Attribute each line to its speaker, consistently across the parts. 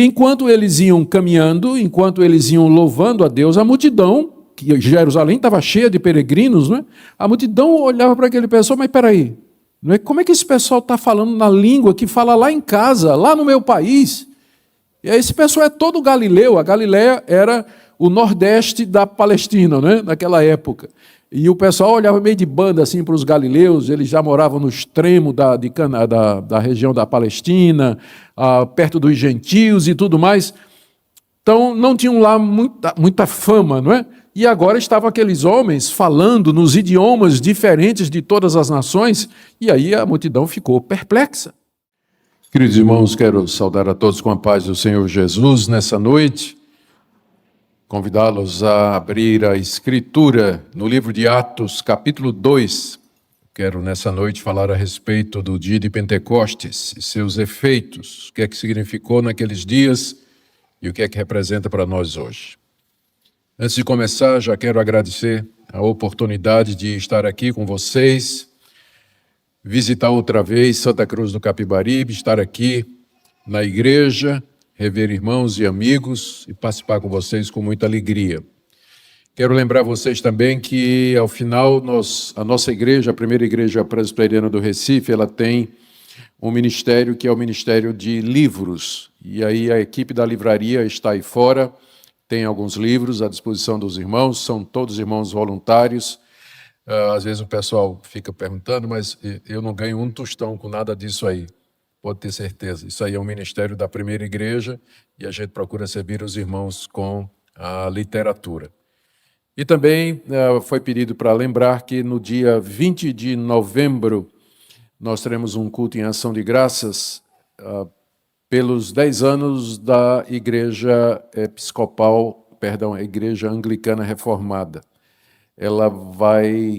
Speaker 1: enquanto eles iam caminhando, enquanto eles iam louvando a Deus, a multidão, que Jerusalém estava cheia de peregrinos, não é? A multidão olhava para aquele pessoal, mas espera aí, não é? Como é que esse pessoal está falando na língua que fala lá em casa, lá no meu país? E esse pessoal é todo galileu. A Galileia era o nordeste da Palestina, né? Naquela época. E o pessoal olhava meio de banda assim para os galileus, eles já moravam no extremo da região da Palestina, perto dos gentios e tudo mais. Então não tinham lá muita fama, não é? E agora estavam aqueles homens falando nos idiomas diferentes de todas as nações, e aí a multidão ficou perplexa. Queridos irmãos, quero saudar a todos com a paz do Senhor Jesus nessa noite, convidá-los a abrir a Escritura no livro de Atos, capítulo 2. Quero nessa noite falar a respeito do dia de Pentecostes e seus efeitos, o que é que significou naqueles dias e o que é que representa para nós hoje. Antes de começar, já quero agradecer a oportunidade de estar aqui com vocês, visitar outra vez Santa Cruz do Capibaribe, estar aqui na igreja, rever irmãos e amigos e participar com vocês com muita alegria. Quero lembrar vocês também que, ao final, a nossa igreja, a primeira igreja presbiteriana do Recife, ela tem um ministério que é o Ministério de Livros. E aí a equipe da livraria está aí fora, tem alguns livros à disposição dos irmãos, são todos irmãos voluntários. Às vezes o pessoal fica perguntando, mas eu não ganho um tostão com nada disso aí. Pode ter certeza. Isso aí é um ministério da primeira igreja e a gente procura servir os irmãos com a literatura. E também foi pedido para lembrar que no dia 20 de novembro nós teremos um culto em ação de graças pelos 10 anos da Igreja a Igreja Anglicana Reformada.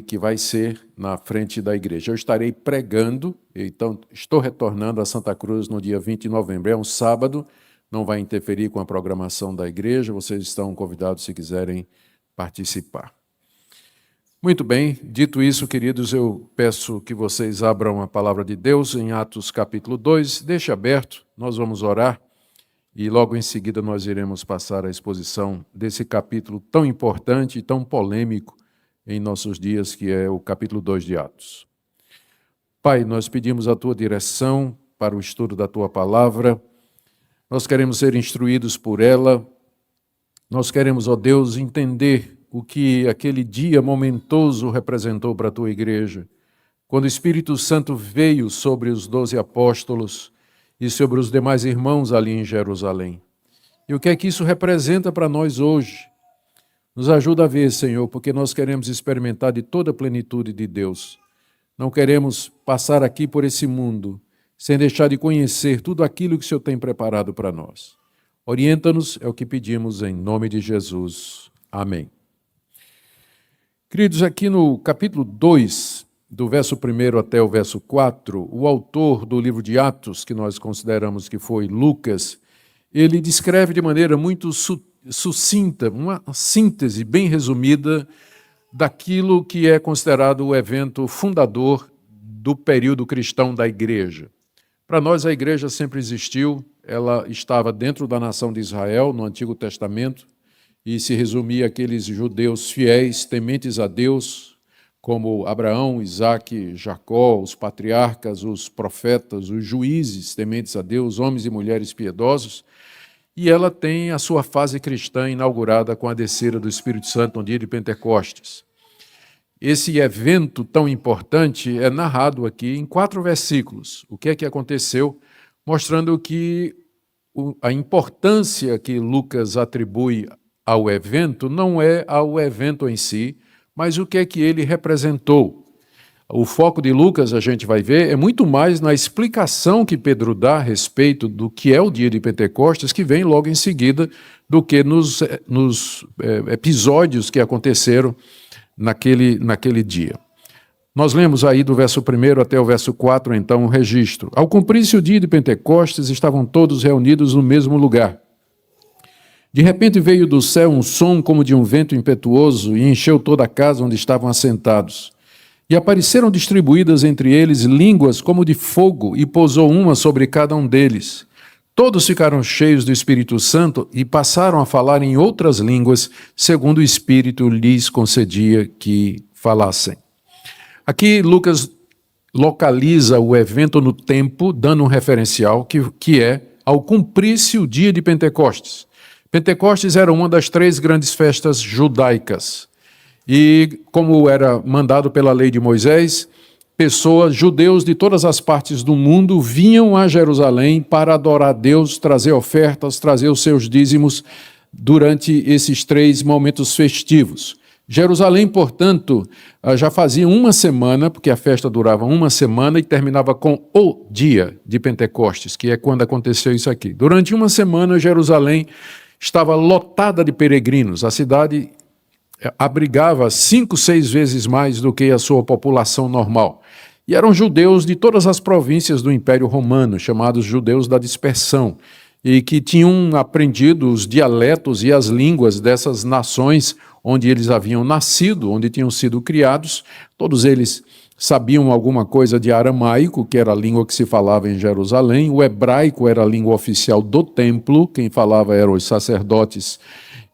Speaker 1: Que vai ser na frente da igreja. Eu estarei pregando, então estou retornando a Santa Cruz no dia 20 de novembro. É um sábado, não vai interferir com a programação da igreja, vocês estão convidados se quiserem participar. Muito bem, dito isso, queridos, eu peço que vocês abram a palavra de Deus em Atos capítulo 2, deixe aberto, nós vamos orar e logo em seguida nós iremos passar a exposição desse capítulo tão importante e tão polêmico em nossos dias, que é o capítulo 2 de Atos. Pai, nós pedimos a Tua direção para o estudo da Tua palavra, nós queremos ser instruídos por ela, nós queremos, ó Deus, entender o que aquele dia momentoso representou para a Tua igreja, quando o Espírito Santo veio sobre os 12 apóstolos e sobre os demais irmãos ali em Jerusalém. E o que é que isso representa para nós hoje? Nos ajuda a ver, Senhor, porque nós queremos experimentar de toda a plenitude de Deus. Não queremos passar aqui por esse mundo sem deixar de conhecer tudo aquilo que o Senhor tem preparado para nós. Orienta-nos, é o que pedimos em nome de Jesus. Amém. Queridos, aqui no capítulo 2, do verso 1 até o verso 4, o autor do livro de Atos, que nós consideramos que foi Lucas, ele descreve de maneira muito sucinta, uma síntese bem resumida daquilo que é considerado o evento fundador do período cristão da igreja. Para nós, a igreja sempre existiu, ela estava dentro da nação de Israel, no Antigo Testamento, e se resumia àqueles judeus fiéis, tementes a Deus, como Abraão, Isaque, Jacó, os patriarcas, os profetas, os juízes tementes a Deus, homens e mulheres piedosos, e ela tem a sua fase cristã inaugurada com a descida do Espírito Santo no dia de Pentecostes. Esse evento tão importante é narrado aqui em 4 versículos. O que é que aconteceu? Mostrando que a importância que Lucas atribui ao evento não é ao evento em si, mas o que é que ele representou. O foco de Lucas, a gente vai ver, é muito mais na explicação que Pedro dá a respeito do que é o dia de Pentecostes, que vem logo em seguida, do que nos episódios que aconteceram naquele dia. Nós lemos aí do verso 1 até o verso 4, então, o registro. Ao cumprir-se o dia de Pentecostes, estavam todos reunidos no mesmo lugar. De repente veio do céu um som como de um vento impetuoso e encheu toda a casa onde estavam assentados. E apareceram distribuídas entre eles línguas como de fogo, e pousou uma sobre cada um deles. Todos ficaram cheios do Espírito Santo e passaram a falar em outras línguas, segundo o Espírito lhes concedia que falassem. Aqui Lucas localiza o evento no tempo, dando um referencial que é ao cumprir-se o dia de Pentecostes. Pentecostes era uma das 3 grandes festas judaicas. E como era mandado pela lei de Moisés, judeus de todas as partes do mundo vinham a Jerusalém para adorar a Deus, trazer ofertas, trazer os seus dízimos durante esses 3 momentos festivos. Jerusalém, portanto, já fazia uma semana, porque a festa durava uma semana e terminava com o dia de Pentecostes, que é quando aconteceu isso aqui. Durante uma semana, Jerusalém estava lotada de peregrinos. A cidade abrigava 5, 6 vezes mais do que a sua população normal. E eram judeus de todas as províncias do Império Romano, chamados judeus da dispersão, e que tinham aprendido os dialetos e as línguas dessas nações onde eles haviam nascido, onde tinham sido criados. Todos eles sabiam alguma coisa de aramaico, que era a língua que se falava em Jerusalém. O hebraico era a língua oficial do templo, quem falava eram os sacerdotes,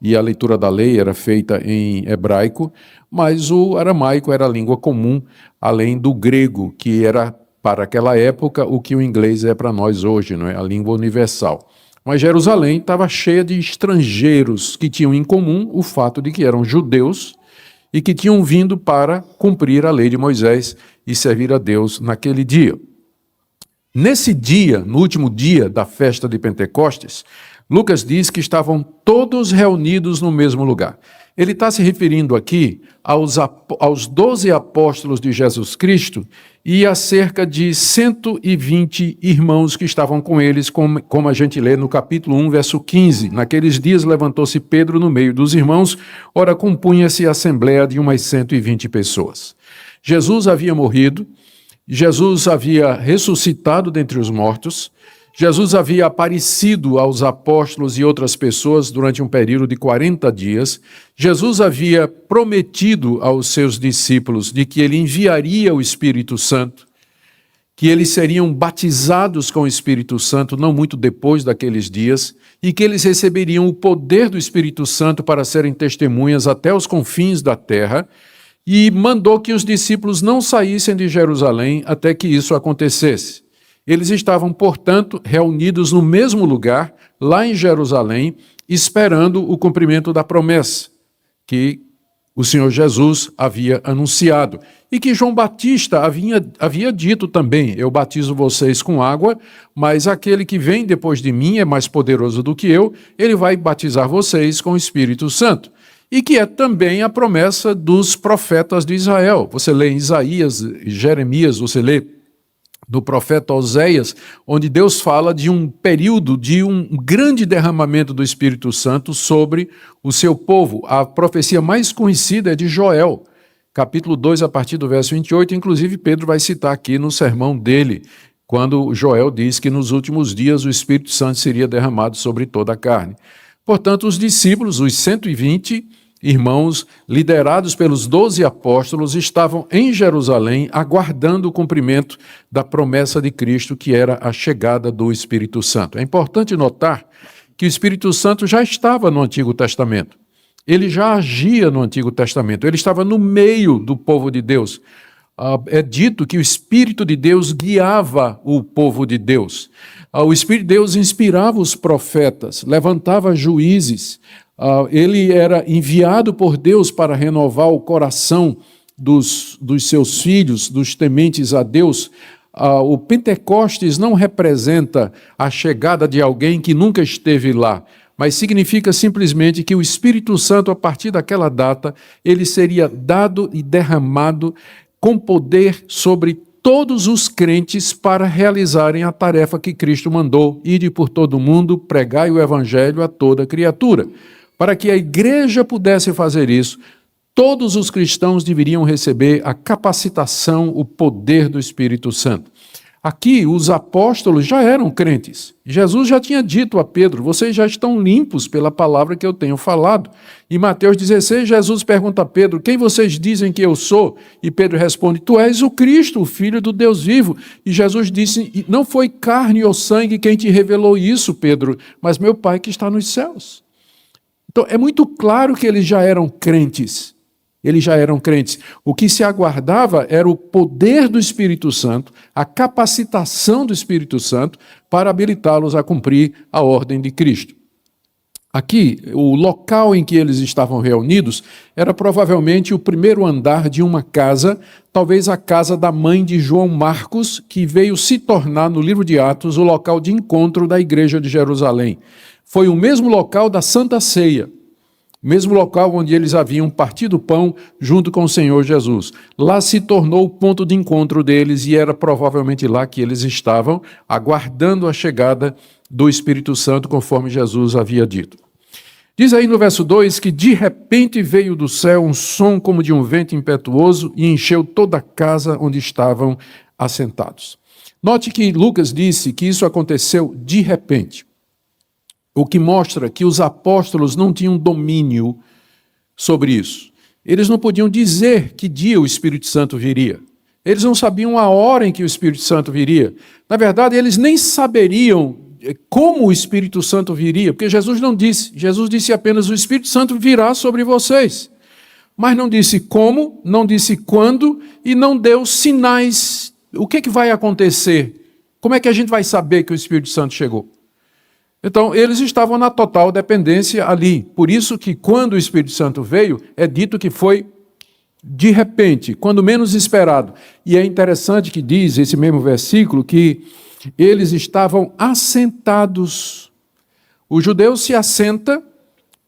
Speaker 1: e a leitura da lei era feita em hebraico, mas o aramaico era a língua comum, além do grego, que era, para aquela época, o que o inglês é para nós hoje, não é? A língua universal. Mas Jerusalém estava cheia de estrangeiros que tinham em comum o fato de que eram judeus e que tinham vindo para cumprir a lei de Moisés e servir a Deus naquele dia. Nesse dia, no último dia da festa de Pentecostes, Lucas diz que estavam todos reunidos no mesmo lugar. Ele está se referindo aqui aos 12 apóstolos de Jesus Cristo e a cerca de 120 irmãos que estavam com eles, como a gente lê no capítulo 1, verso 15. Naqueles dias levantou-se Pedro no meio dos irmãos, ora compunha-se a assembleia de umas 120 pessoas. Jesus havia morrido, Jesus havia ressuscitado dentre os mortos, Jesus havia aparecido aos apóstolos e outras pessoas durante um período de 40 dias. Jesus havia prometido aos seus discípulos de que ele enviaria o Espírito Santo, que eles seriam batizados com o Espírito Santo não muito depois daqueles dias e que eles receberiam o poder do Espírito Santo para serem testemunhas até os confins da terra, e mandou que os discípulos não saíssem de Jerusalém até que isso acontecesse. Eles estavam, portanto, reunidos no mesmo lugar, lá em Jerusalém, esperando o cumprimento da promessa que o Senhor Jesus havia anunciado e que João Batista havia dito também: eu batizo vocês com água, mas aquele que vem depois de mim é mais poderoso do que eu, ele vai batizar vocês com o Espírito Santo. E que é também a promessa dos profetas de Israel. Você lê em Isaías, Jeremias, você lê do profeta Oséias, onde Deus fala de um período de um grande derramamento do Espírito Santo sobre o seu povo. A profecia mais conhecida é de Joel, capítulo 2, a partir do verso 28, inclusive Pedro vai citar aqui no sermão dele, quando Joel diz que nos últimos dias o Espírito Santo seria derramado sobre toda a carne. Portanto, os discípulos, os 120 irmãos, liderados pelos 12 apóstolos, estavam em Jerusalém aguardando o cumprimento da promessa de Cristo, que era a chegada do Espírito Santo. É importante notar que o Espírito Santo já estava no Antigo Testamento. Ele já agia no Antigo Testamento. Ele estava no meio do povo de Deus. É dito que o Espírito de Deus guiava o povo de Deus. O Espírito de Deus inspirava os profetas, levantava juízes. Ele era enviado por Deus para renovar o coração dos seus filhos, dos tementes a Deus. O Pentecostes não representa a chegada de alguém que nunca esteve lá, mas significa simplesmente que o Espírito Santo, a partir daquela data, ele seria dado e derramado com poder sobre todos os crentes para realizarem a tarefa que Cristo mandou: ide por todo o mundo, pregai o evangelho a toda criatura. Para que a igreja pudesse fazer isso, todos os cristãos deveriam receber a capacitação, o poder do Espírito Santo. Aqui, os apóstolos já eram crentes. Jesus já tinha dito a Pedro: vocês já estão limpos pela palavra que eu tenho falado. Em Mateus 16, Jesus pergunta a Pedro: quem vocês dizem que eu sou? E Pedro responde: tu és o Cristo, o Filho do Deus vivo. E Jesus disse: não foi carne ou sangue quem te revelou isso, Pedro, mas meu Pai que está nos céus. Então, é muito claro que eles já eram crentes. Eles já eram crentes. O que se aguardava era o poder do Espírito Santo, a capacitação do Espírito Santo para habilitá-los a cumprir a ordem de Cristo. Aqui, o local em que eles estavam reunidos era provavelmente o primeiro andar de uma casa, talvez a casa da mãe de João Marcos, que veio se tornar, no livro de Atos, o local de encontro da igreja de Jerusalém. Foi o mesmo local da Santa Ceia. Mesmo local onde eles haviam partido o pão junto com o Senhor Jesus. Lá se tornou o ponto de encontro deles e era provavelmente lá que eles estavam, aguardando a chegada do Espírito Santo, conforme Jesus havia dito. Diz aí no verso 2 que de repente veio do céu um som como de um vento impetuoso e encheu toda a casa onde estavam assentados. Note que Lucas disse que isso aconteceu de repente. O que mostra que os apóstolos não tinham domínio sobre isso. Eles não podiam dizer que dia o Espírito Santo viria. Eles não sabiam a hora em que o Espírito Santo viria. Na verdade, eles nem saberiam como o Espírito Santo viria, porque Jesus não disse. Jesus disse apenas: o Espírito Santo virá sobre vocês. Mas não disse como, não disse quando e não deu sinais. O que vai acontecer? Como é que a gente vai saber que o Espírito Santo chegou? Então, eles estavam na total dependência ali. Por isso que quando o Espírito Santo veio, é dito que foi de repente, quando menos esperado. E é interessante que diz esse mesmo versículo que eles estavam assentados. O judeu se assenta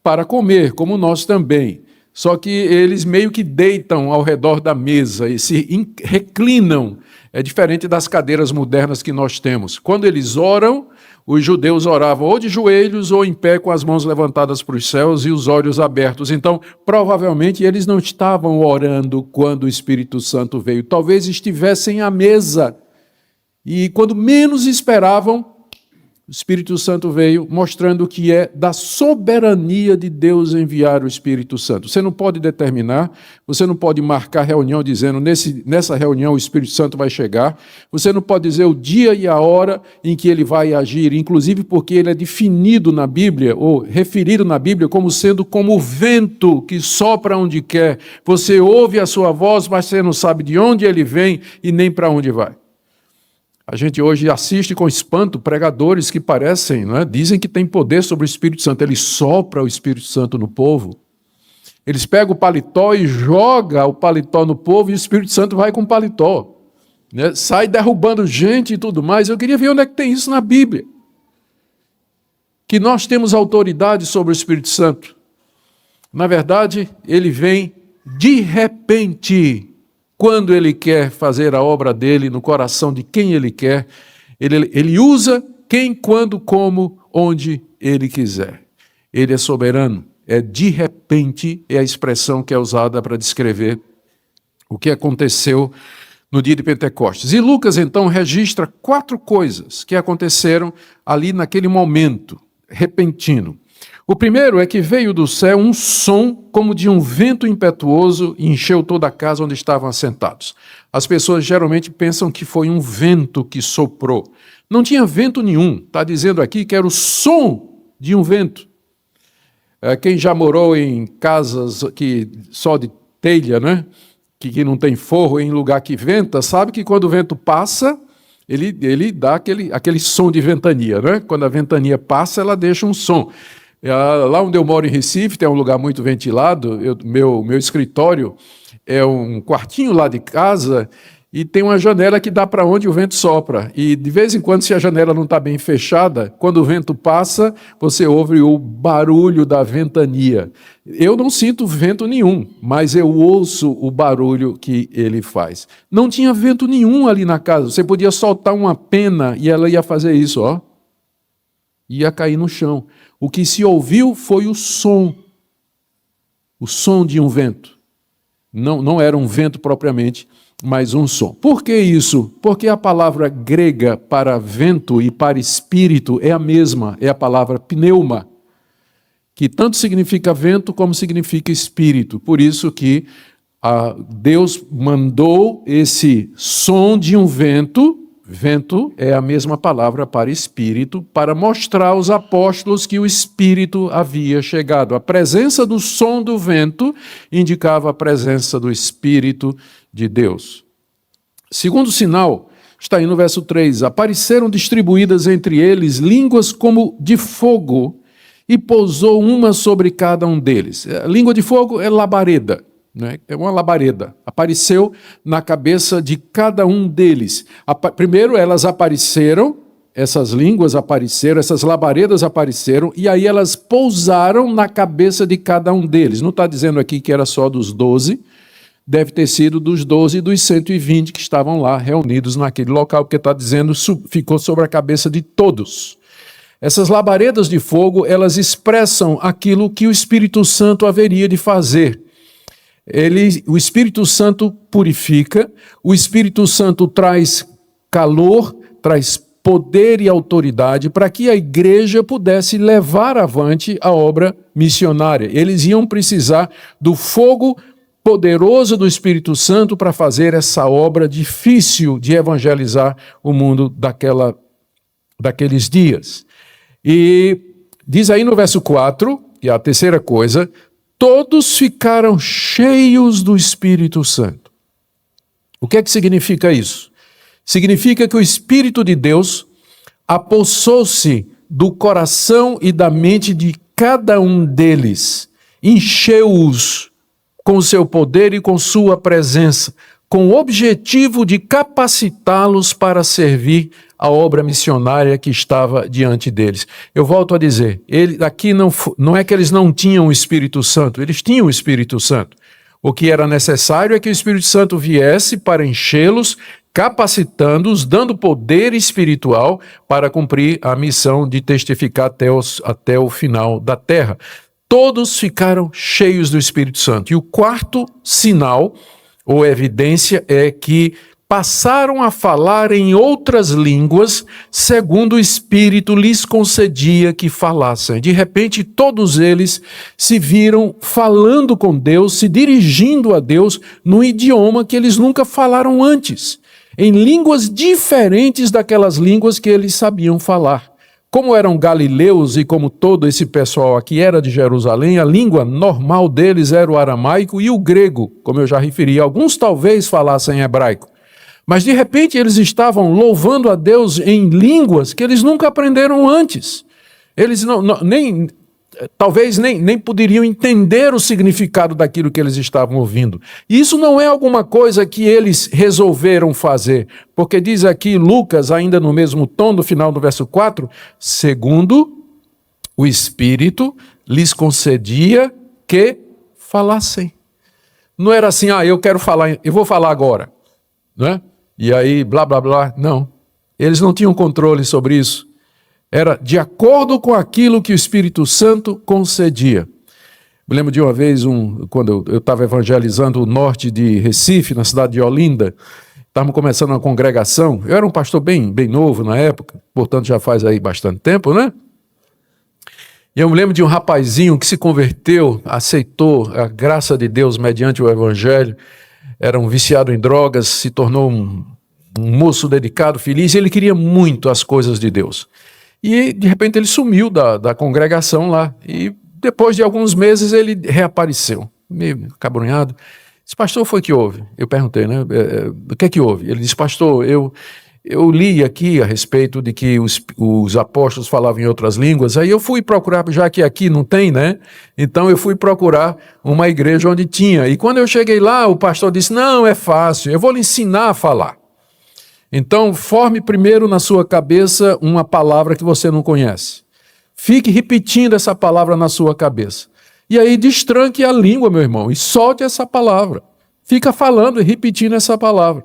Speaker 1: para comer, como nós também. Só que eles meio que deitam ao redor da mesa e se reclinam. É diferente das cadeiras modernas que nós temos. Quando eles oram, os judeus oravam ou de joelhos ou em pé com as mãos levantadas para os céus e os olhos abertos. Então, provavelmente, eles não estavam orando quando o Espírito Santo veio. Talvez estivessem à mesa. E quando menos esperavam, o Espírito Santo veio, mostrando que é da soberania de Deus enviar o Espírito Santo. Você não pode determinar, você não pode marcar reunião dizendo, nessa reunião o Espírito Santo vai chegar. Você não pode dizer o dia e a hora em que ele vai agir, inclusive porque ele é definido na Bíblia, ou referido na Bíblia, como sendo como o vento que sopra onde quer. Você ouve a sua voz, mas você não sabe de onde ele vem e nem para onde vai. A gente hoje assiste com espanto pregadores que parecem, não é? Dizem que tem poder sobre o Espírito Santo. Ele sopra o Espírito Santo no povo. Eles pegam o paletó e jogam o paletó no povo e o Espírito Santo vai com o paletó. Né? Sai derrubando gente e tudo mais. Eu queria ver onde é que tem isso na Bíblia. Que nós temos autoridade sobre o Espírito Santo. Na verdade, ele vem de repente. Quando ele quer fazer a obra dele no coração de quem ele quer, ele usa quem, quando, como, onde ele quiser. Ele é soberano. É de repente, é a expressão que é usada para descrever o que aconteceu no dia de Pentecostes. E Lucas, então, registra 4 coisas que aconteceram ali naquele momento repentino. O primeiro é que veio do céu um som como de um vento impetuoso e encheu toda a casa onde estavam assentados. As pessoas geralmente pensam que foi um vento que soprou. Não tinha vento nenhum. Está dizendo aqui que era o som de um vento. Quem já morou em casas só de telha, né? que não tem forro, em lugar que venta, sabe que quando o vento passa, ele dá aquele som de ventania. Né? Quando a ventania passa, ela deixa um som. Lá onde eu moro em Recife, tem um lugar muito ventilado, meu escritório é um quartinho lá de casa e tem uma janela que dá para onde o vento sopra. E de vez em quando, se a janela não está bem fechada, quando o vento passa, você ouve o barulho da ventania. Eu não sinto vento nenhum, mas eu ouço o barulho que ele faz. Não tinha vento nenhum ali na casa, você podia soltar uma pena e ela ia fazer isso, ó. Ia cair no chão. O que se ouviu foi o som de um vento. Não era um vento propriamente mais um som. Por que isso? Porque a palavra grega para vento e para espírito é a mesma, é a palavra pneuma, que tanto significa vento como significa espírito. Por isso que Deus mandou esse som de um vento, vento é a mesma palavra para espírito, para mostrar aos apóstolos que o espírito havia chegado. A presença do som do vento indicava a presença do espírito de Deus. Segundo sinal, está aí no verso 3, apareceram distribuídas entre eles línguas como de fogo, e pousou uma sobre cada um deles. A língua de fogo é labareda, né? É uma labareda. Apareceu na cabeça de cada um deles. Primeiro elas apareceram, essas línguas apareceram, essas labaredas apareceram, e aí elas pousaram na cabeça de cada um deles. Não está dizendo aqui que era só dos 12, deve ter sido dos 12 e dos 120 que estavam lá reunidos naquele local, porque está dizendo ficou sobre a cabeça de todos. Essas labaredas de fogo, elas expressam aquilo que o Espírito Santo haveria de fazer. O Espírito Santo purifica, o Espírito Santo traz calor, traz poder e autoridade para que a igreja pudesse levar avante a obra missionária. Eles iam precisar do fogo poderoso do Espírito Santo para fazer essa obra difícil de evangelizar o mundo daqueles dias. E diz aí no verso 4, que é a terceira coisa, todos ficaram cheios do Espírito Santo. O que é que significa isso? Significa que o Espírito de Deus apossou-se do coração e da mente de cada um deles, encheu-os com o seu poder e com sua presença, com o objetivo de capacitá-los para servir a obra missionária que estava diante deles. Eu volto a dizer, aqui não é que eles não tinham o Espírito Santo, eles tinham o Espírito Santo. O que era necessário é que o Espírito Santo viesse para enchê-los, capacitando-os, dando poder espiritual para cumprir a missão de testificar até o final da terra. Todos ficaram cheios do Espírito Santo. E o quarto sinal ou evidência é que passaram a falar em outras línguas, segundo o Espírito lhes concedia que falassem. De repente, todos eles se viram falando com Deus, se dirigindo a Deus, num idioma que eles nunca falaram antes, em línguas diferentes daquelas línguas que eles sabiam falar. Como eram galileus e como todo esse pessoal aqui era de Jerusalém, a língua normal deles era o aramaico e o grego, como eu já referi. Alguns talvez falassem hebraico. Mas de repente eles estavam louvando a Deus em línguas que eles nunca aprenderam antes. Eles talvez nem poderiam entender o significado daquilo que eles estavam ouvindo. E isso não é alguma coisa que eles resolveram fazer, porque diz aqui Lucas, ainda no mesmo tom do final do verso 4, segundo o Espírito lhes concedia que falassem. Não era assim, eu quero falar, eu vou falar agora, não é? E aí, blá, blá, blá. Não. Eles não tinham controle sobre isso. Era de acordo com aquilo que o Espírito Santo concedia. Me lembro de uma vez, quando eu estava evangelizando o norte de Recife, na cidade de Olinda, estávamos começando uma congregação. Eu era um pastor bem novo na época, portanto já faz aí bastante tempo, né? E eu me lembro de um rapazinho que se converteu, aceitou a graça de Deus mediante o Evangelho, era um viciado em drogas, se tornou um moço dedicado, feliz, e ele queria muito as coisas de Deus. E, de repente, ele sumiu da congregação lá, e depois de alguns meses ele reapareceu, meio cabrunhado. Disse, pastor, foi que houve? Eu perguntei, né? O que é que houve? Ele disse, pastor, eu li aqui a respeito de que os apóstolos falavam em outras línguas, aí eu fui procurar, já que aqui não tem, né? Então eu fui procurar uma igreja onde tinha. E quando eu cheguei lá, o pastor disse, não, é fácil, eu vou lhe ensinar a falar. Então forme primeiro na sua cabeça uma palavra que você não conhece. Fique repetindo essa palavra na sua cabeça. E aí destranque a língua, meu irmão, e solte essa palavra. Fica falando e repetindo essa palavra.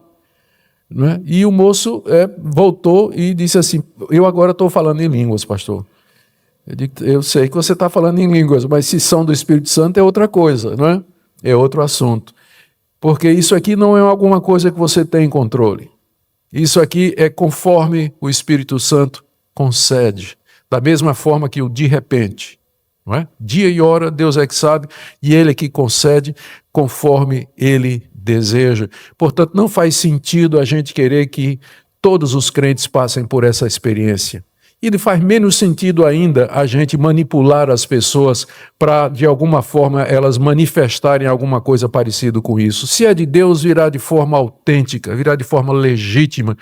Speaker 1: Não é? E o moço voltou e disse assim, eu agora estou falando em línguas, pastor. Eu sei que você está falando em línguas, mas se são do Espírito Santo é outra coisa, não é? É outro assunto. Porque isso aqui não é alguma coisa que você tem controle. Isso aqui é conforme o Espírito Santo concede. Da mesma forma que o de repente. Não é? Dia e hora, Deus é que sabe, e Ele é que concede conforme Ele deseja. Portanto, não faz sentido a gente querer que todos os crentes passem por essa experiência. E faz menos sentido ainda a gente manipular as pessoas para, de alguma forma, elas manifestarem alguma coisa parecida com isso. Se é de Deus, virá de forma autêntica, virá de forma legítima,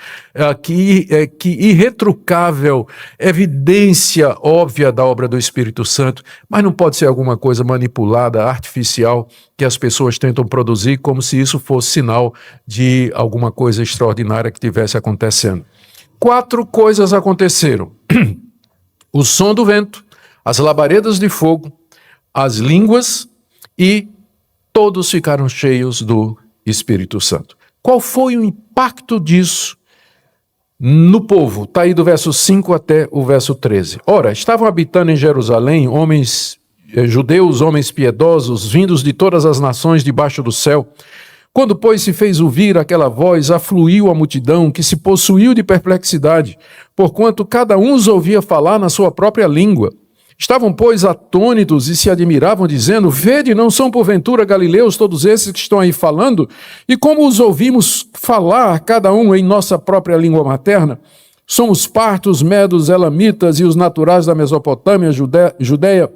Speaker 1: que irretrucável, evidência óbvia da obra do Espírito Santo, mas não pode ser alguma coisa manipulada, artificial, que as pessoas tentam produzir como se isso fosse sinal de alguma coisa extraordinária que estivesse acontecendo. 4 coisas aconteceram: o som do vento, as labaredas de fogo, as línguas, e todos ficaram cheios do Espírito Santo. Qual foi o impacto disso no povo? Está aí do verso 5 até o verso 13. Ora, estavam habitando em Jerusalém homens judeus, homens piedosos, vindos de todas as nações debaixo do céu. Quando, pois, se fez ouvir aquela voz, afluiu a multidão, que se possuiu de perplexidade, porquanto cada um os ouvia falar na sua própria língua. Estavam, pois, atônitos e se admiravam, dizendo: Vede, não são porventura galileus todos esses que estão aí falando? E como os ouvimos falar, cada um em nossa própria língua materna? Somos partos, medos, elamitas e os naturais da Mesopotâmia, Judeia,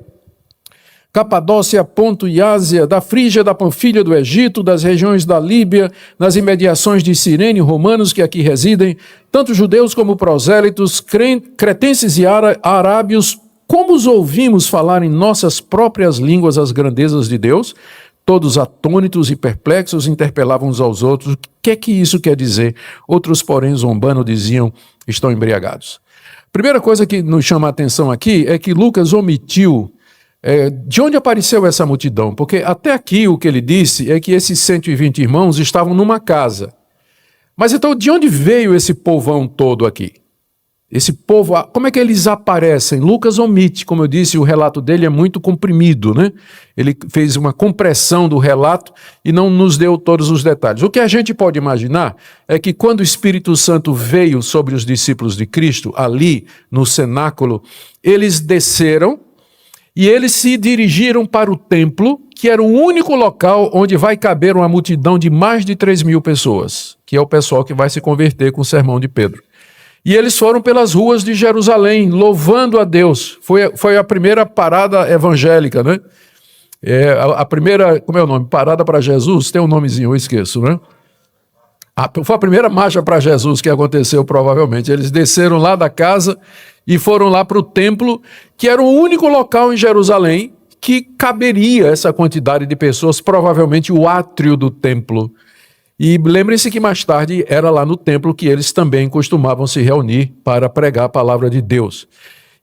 Speaker 1: Capadócia, Ponto e Ásia, da Frígia, da Panfilha, do Egito, das regiões da Líbia, nas imediações de Cirene, romanos que aqui residem, tanto judeus como prosélitos, cretenses e arábios, como os ouvimos falar em nossas próprias línguas as grandezas de Deus? Todos atônitos e perplexos interpelavam uns aos outros: o que é que isso quer dizer? Outros, porém, zombando, diziam: estão embriagados. Primeira coisa que nos chama a atenção aqui é que Lucas omitiu de onde apareceu essa multidão, porque até aqui o que ele disse é que esses 120 irmãos estavam numa casa. Mas então, de onde veio esse povão todo aqui? Esse povo, como é que eles aparecem? Lucas omite, como eu disse, o relato dele é muito comprimido, né? Ele fez uma compressão do relato e não nos deu todos os detalhes. O que a gente pode imaginar é que quando o Espírito Santo veio sobre os discípulos de Cristo, ali no cenáculo, eles desceram e eles se dirigiram para o templo, que era o único local onde vai caber uma multidão de mais de 3.000 pessoas, que é o pessoal que vai se converter com o sermão de Pedro. E eles foram pelas ruas de Jerusalém, louvando a Deus. Foi a primeira parada evangélica, né? A primeira, como é o nome? Parada para Jesus? Tem um nomezinho, eu esqueço, né? Foi a primeira marcha para Jesus que aconteceu, provavelmente. Eles desceram lá da casa e foram lá para o templo, que era o único local em Jerusalém que caberia essa quantidade de pessoas, provavelmente o átrio do templo. E lembrem-se que mais tarde era lá no templo que eles também costumavam se reunir para pregar a palavra de Deus.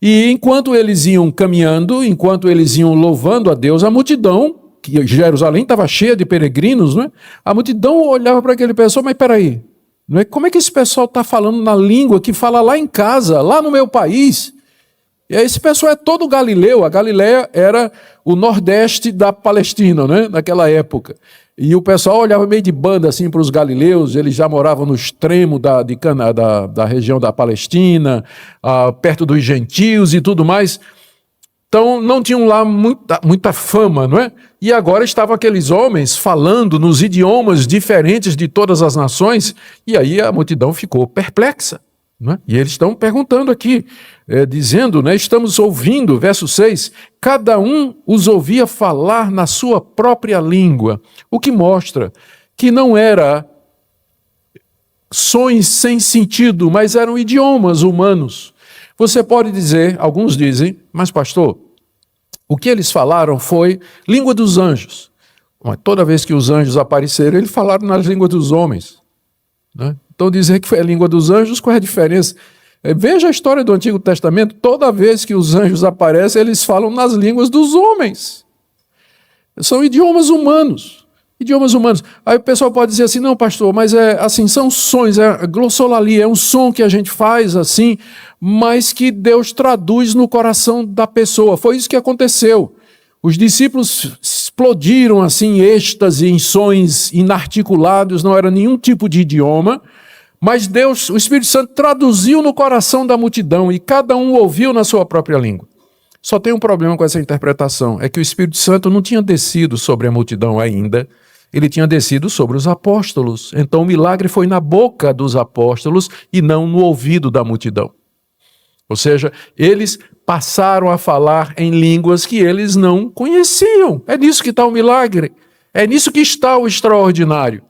Speaker 1: E enquanto eles iam caminhando, enquanto eles iam louvando a Deus, a multidão, que Jerusalém estava cheia de peregrinos, né? A multidão olhava para aquele pessoal: mas peraí, não é? Como é que esse pessoal está falando na língua que fala lá em casa, lá no meu país? E esse pessoal é todo galileu. A Galileia era o nordeste da Palestina, né? Naquela época. E o pessoal olhava meio de banda assim para os galileus. Eles já moravam no extremo da região da Palestina, perto dos gentios e tudo mais. Então não tinham lá muita fama, não é? E agora estavam aqueles homens falando nos idiomas diferentes de todas as nações, e aí a multidão ficou perplexa, não é? E eles estão perguntando aqui, dizendo, né, estamos ouvindo, verso 6, cada um os ouvia falar na sua própria língua, o que mostra que não era sons sem sentido, mas eram idiomas humanos. Você pode dizer, alguns dizem, mas pastor, o que eles falaram foi língua dos anjos. Mas toda vez que os anjos apareceram, eles falaram nas línguas dos homens, né? Então dizer que foi a língua dos anjos, qual é a diferença? Veja a história do Antigo Testamento, toda vez que os anjos aparecem, eles falam nas línguas dos homens. São idiomas humanos. Idiomas humanos. Aí o pessoal pode dizer assim: não, pastor, mas assim, são sons, glossolalia, é um som que a gente faz assim, mas que Deus traduz no coração da pessoa. Foi isso que aconteceu. Os discípulos explodiram assim em êxtase, em sons inarticulados, não era nenhum tipo de idioma, mas Deus, o Espírito Santo, traduziu no coração da multidão e cada um ouviu na sua própria língua. Só tem um problema com essa interpretação, é que o Espírito Santo não tinha descido sobre a multidão ainda, ele tinha descido sobre os apóstolos. Então o milagre foi na boca dos apóstolos e não no ouvido da multidão. Ou seja, eles passaram a falar em línguas que eles não conheciam. É nisso que está o milagre. É nisso que está o extraordinário.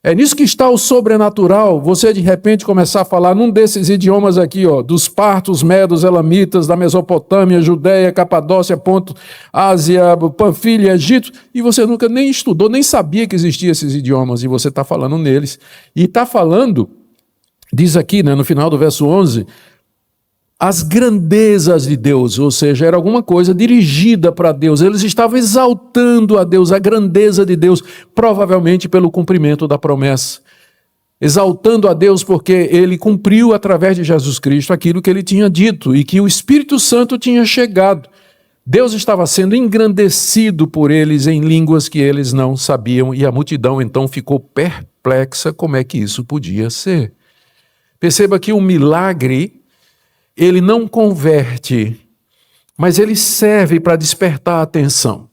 Speaker 1: É nisso que está o sobrenatural. Você de repente começar a falar num desses idiomas aqui, ó, dos partos, medos, elamitas, da Mesopotâmia, Judéia, Capadócia, Ponto, Ásia, Panfilha, Egito, e você nunca nem estudou, nem sabia que existiam esses idiomas, e você está falando neles. E está falando, diz aqui, né, no final do verso 11, as grandezas de Deus, ou seja, era alguma coisa dirigida para Deus. Eles estavam exaltando a Deus, a grandeza de Deus, provavelmente pelo cumprimento da promessa. Exaltando a Deus porque ele cumpriu através de Jesus Cristo aquilo que ele tinha dito e que o Espírito Santo tinha chegado. Deus estava sendo engrandecido por eles em línguas que eles não sabiam e a multidão então ficou perplexa como é que isso podia ser. Perceba que o milagre, ele não converte, mas ele serve para despertar a atenção.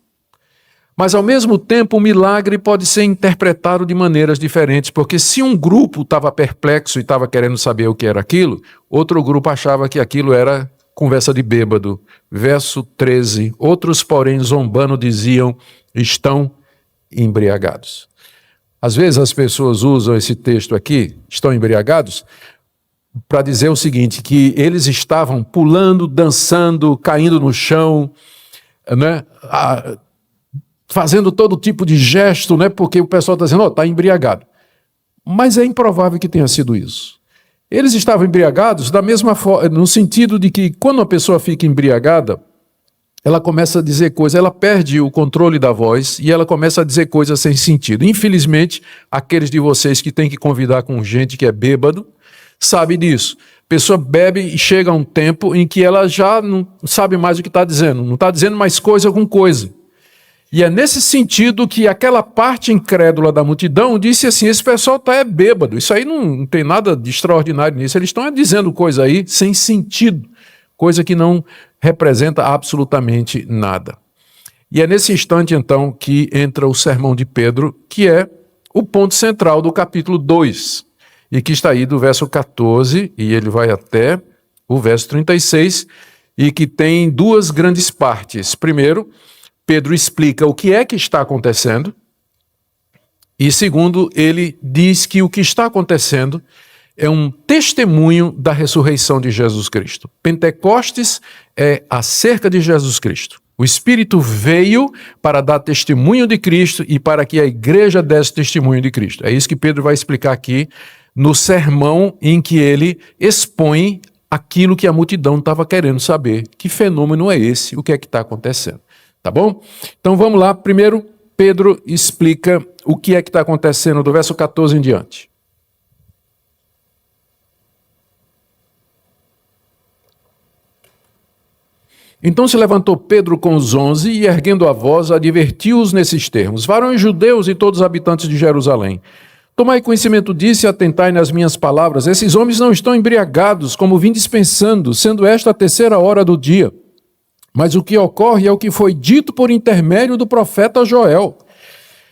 Speaker 1: Mas, ao mesmo tempo, o milagre pode ser interpretado de maneiras diferentes, porque se um grupo estava perplexo e estava querendo saber o que era aquilo, outro grupo achava que aquilo era conversa de bêbado. Verso 13, outros, porém, zombando, diziam, estão embriagados. Às vezes as pessoas usam esse texto aqui, estão embriagados, para dizer o seguinte, que eles estavam pulando, dançando, caindo no chão, né, fazendo todo tipo de gesto, né, porque o pessoal está dizendo, está embriagado. Mas é improvável que tenha sido isso. Eles estavam embriagados da mesma forma, no sentido de que quando uma pessoa fica embriagada, ela começa a dizer coisas, ela perde o controle da voz e ela começa a dizer coisas sem sentido. Infelizmente, aqueles de vocês que têm que convidar com gente que é bêbado, sabe disso. A pessoa bebe e chega a um tempo em que ela já não sabe mais o que está dizendo. Não está dizendo mais coisa com coisa. E é nesse sentido que aquela parte incrédula da multidão disse assim, esse pessoal está bêbado. Isso aí não tem nada de extraordinário nisso. Eles estão dizendo coisa aí sem sentido. Coisa que não representa absolutamente nada. E é nesse instante, então, que entra o sermão de Pedro, que é o ponto central do capítulo 2. E que está aí do verso 14, e ele vai até o verso 36, e que tem duas grandes partes. Primeiro, Pedro explica o que é que está acontecendo, e segundo, ele diz que o que está acontecendo é um testemunho da ressurreição de Jesus Cristo. Pentecostes é acerca de Jesus Cristo. O Espírito veio para dar testemunho de Cristo e para que a igreja desse testemunho de Cristo. É isso que Pedro vai explicar aqui no sermão em que ele expõe aquilo que a multidão estava querendo saber. Que fenômeno é esse? O que é que está acontecendo? Tá bom? Então vamos lá. Primeiro, Pedro explica o que é que está acontecendo do verso 14 em diante. Então se levantou Pedro com os 11 e, erguendo a voz, advertiu-os nesses termos: varões judeus e todos os habitantes de Jerusalém, tomai conhecimento disso e atentai nas minhas palavras. Esses homens não estão embriagados, como vim dispensando, sendo esta a 3ª hora do dia. Mas o que ocorre é o que foi dito por intermédio do profeta Joel.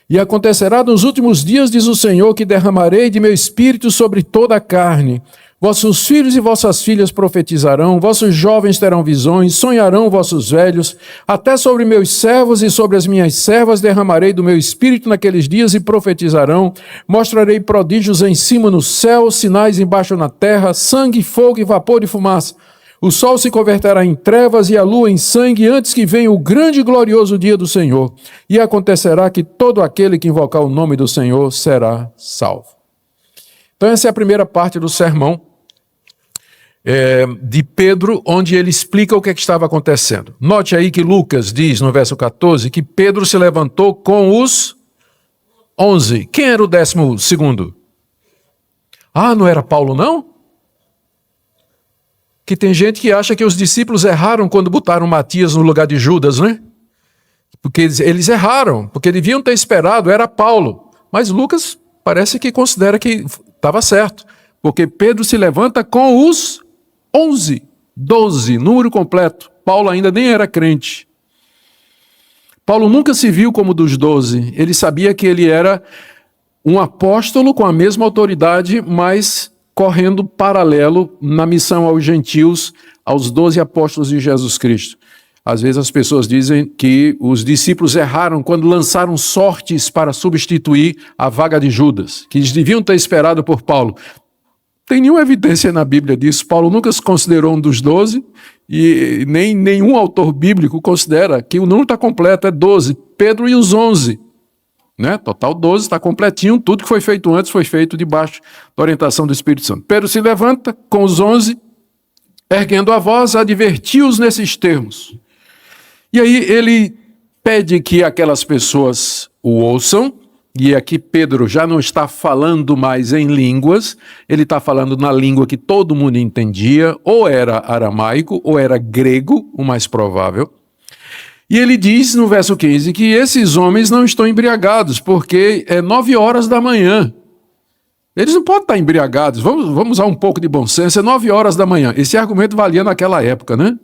Speaker 1: E acontecerá nos últimos dias, diz o Senhor, que derramarei de meu espírito sobre toda a carne. Vossos filhos e vossas filhas profetizarão, vossos jovens terão visões, sonharão vossos velhos, até sobre meus servos e sobre as minhas servas derramarei do meu espírito naqueles dias e profetizarão, mostrarei prodígios em cima no céu, sinais embaixo na terra, sangue, fogo e vapor de fumaça. O sol se converterá em trevas e a lua em sangue antes que venha o grande e glorioso dia do Senhor. E acontecerá que todo aquele que invocar o nome do Senhor será salvo. Então essa é a primeira parte do sermão de Pedro, onde ele explica o que estava acontecendo. Note aí que Lucas diz no verso 14 que Pedro se levantou com os 11. Quem era o 12º? Não era Paulo não? Que tem gente que acha que os discípulos erraram quando botaram Matias no lugar de Judas, né? Porque eles erraram, porque deviam ter esperado, era Paulo. Mas Lucas parece que considera que estava certo, porque Pedro se levanta com os 11, 12, número completo. Paulo ainda nem era crente. Paulo nunca se viu como dos 12, ele sabia que ele era um apóstolo com a mesma autoridade, mas correndo paralelo na missão aos gentios, aos 12 apóstolos de Jesus Cristo. Às vezes as pessoas dizem que os discípulos erraram quando lançaram sortes para substituir a vaga de Judas, que eles deviam ter esperado por Paulo. Tem nenhuma evidência na Bíblia disso. Paulo nunca se considerou um dos 12 e nem nenhum autor bíblico considera que o número está completo, é 12. Pedro e os 11. Né? Total 12, está completinho. Tudo que foi feito antes foi feito debaixo da orientação do Espírito Santo. Pedro se levanta com os 11, erguendo a voz, advertiu-os nesses termos. E aí ele pede que aquelas pessoas o ouçam, e aqui Pedro já não está falando mais em línguas, ele está falando na língua que todo mundo entendia, ou era aramaico, ou era grego, o mais provável. E ele diz no verso 15 que esses homens não estão embriagados, porque é 9 horas da manhã. Eles não podem estar embriagados, vamos usar um pouco de bom senso, é 9 horas da manhã. Esse argumento valia naquela época, né?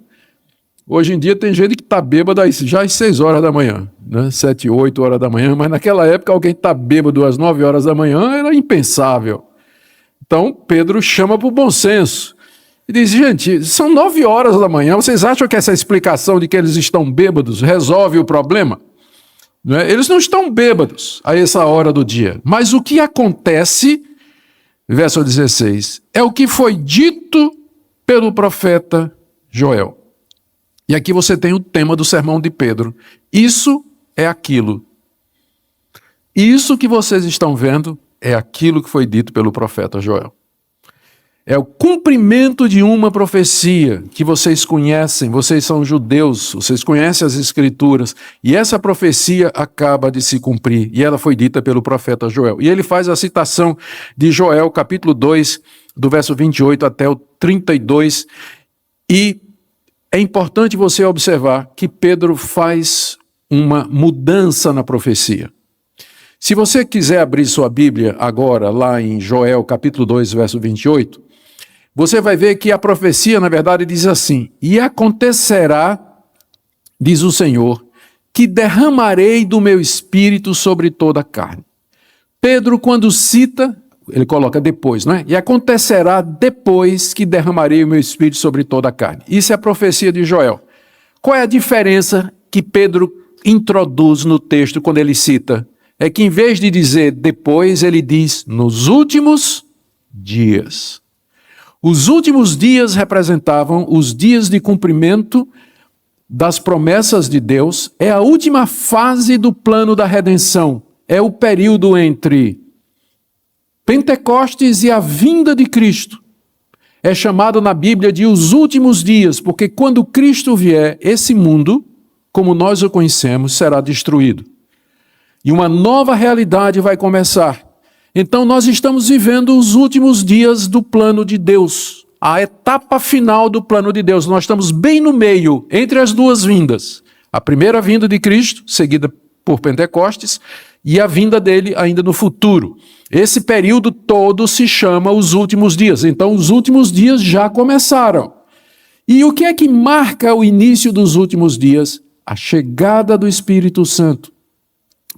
Speaker 1: Hoje em dia tem gente que está bêbado já às 6 horas da manhã, né? 7, 8 horas da manhã, mas naquela época alguém está bêbado às 9 horas da manhã era impensável. Então Pedro chama para o bom senso e diz, gente, são 9 horas da manhã, vocês acham que essa explicação de que eles estão bêbados resolve o problema? Não é? Eles não estão bêbados a essa hora do dia, mas o que acontece, verso 16, é o que foi dito pelo profeta Joel. E aqui você tem o tema do sermão de Pedro. Isso é aquilo. Isso que vocês estão vendo é aquilo que foi dito pelo profeta Joel. É o cumprimento de uma profecia que vocês conhecem, vocês são judeus, vocês conhecem as Escrituras, e essa profecia acaba de se cumprir, e ela foi dita pelo profeta Joel. E ele faz a citação de Joel, capítulo 2, do verso 28 até o 32, e é importante você observar que Pedro faz uma mudança na profecia. Se você quiser abrir sua Bíblia agora, lá em Joel, capítulo 2, verso 28, você vai ver que a profecia, na verdade, diz assim, e acontecerá, diz o Senhor, que derramarei do meu espírito sobre toda a carne. Pedro, quando cita, ele coloca depois, não é? E acontecerá depois que derramarei o meu espírito sobre toda a carne. Isso é a profecia de Joel. Qual é a diferença que Pedro introduz no texto quando ele cita? É que em vez de dizer depois, ele diz nos últimos dias. Os últimos dias representavam os dias de cumprimento das promessas de Deus. É a última fase do plano da redenção. É o período entre Pentecostes e a vinda de Cristo. É chamado na Bíblia de os últimos dias, porque quando Cristo vier, esse mundo, como nós o conhecemos, será destruído. E uma nova realidade vai começar. Então nós estamos vivendo os últimos dias do plano de Deus, a etapa final do plano de Deus. Nós estamos bem no meio, entre as duas vindas. A primeira vinda de Cristo, seguida por Pentecostes, e a vinda dele ainda no futuro. Esse período todo se chama os últimos dias. Então, os últimos dias já começaram. E o que é que marca o início dos últimos dias? A chegada do Espírito Santo.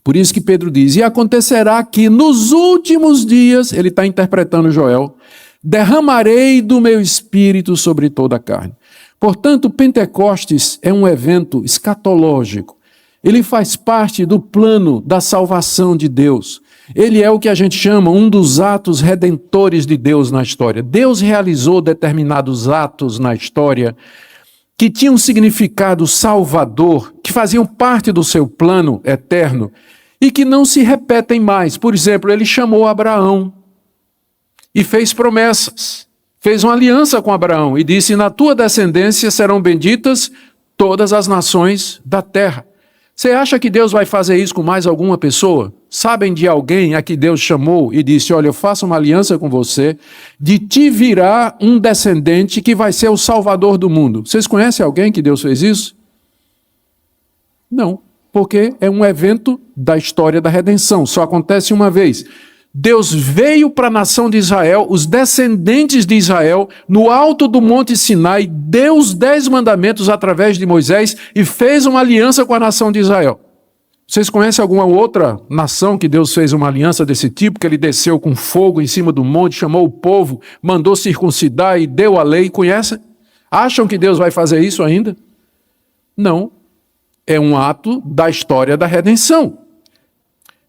Speaker 1: Por isso que Pedro diz, e acontecerá que nos últimos dias, ele está interpretando Joel, derramarei do meu Espírito sobre toda a carne. Portanto, Pentecostes é um evento escatológico. Ele faz parte do plano da salvação de Deus. Ele é o que a gente chama um dos atos redentores de Deus na história. Deus realizou determinados atos na história que tinham um significado salvador, que faziam parte do seu plano eterno e que não se repetem mais. Por exemplo, ele chamou Abraão e fez promessas. Fez uma aliança com Abraão e disse, na tua descendência serão benditas todas as nações da terra. Você acha que Deus vai fazer isso com mais alguma pessoa? Sabem de alguém a que Deus chamou e disse, olha, eu faço uma aliança com você, de ti virá um descendente que vai ser o salvador do mundo. Vocês conhecem alguém que Deus fez isso? Não. porque é um evento da história da redenção, só acontece uma vez. Deus veio para a nação de Israel, os descendentes de Israel, no alto do Monte Sinai, deu os 10 mandamentos através de Moisés e fez uma aliança com a nação de Israel. Vocês conhecem alguma outra nação que Deus fez uma aliança desse tipo, que ele desceu com fogo em cima do monte, chamou o povo, mandou circuncidar e deu a lei? Conhecem? Acham que Deus vai fazer isso ainda? Não. É um ato da história da redenção.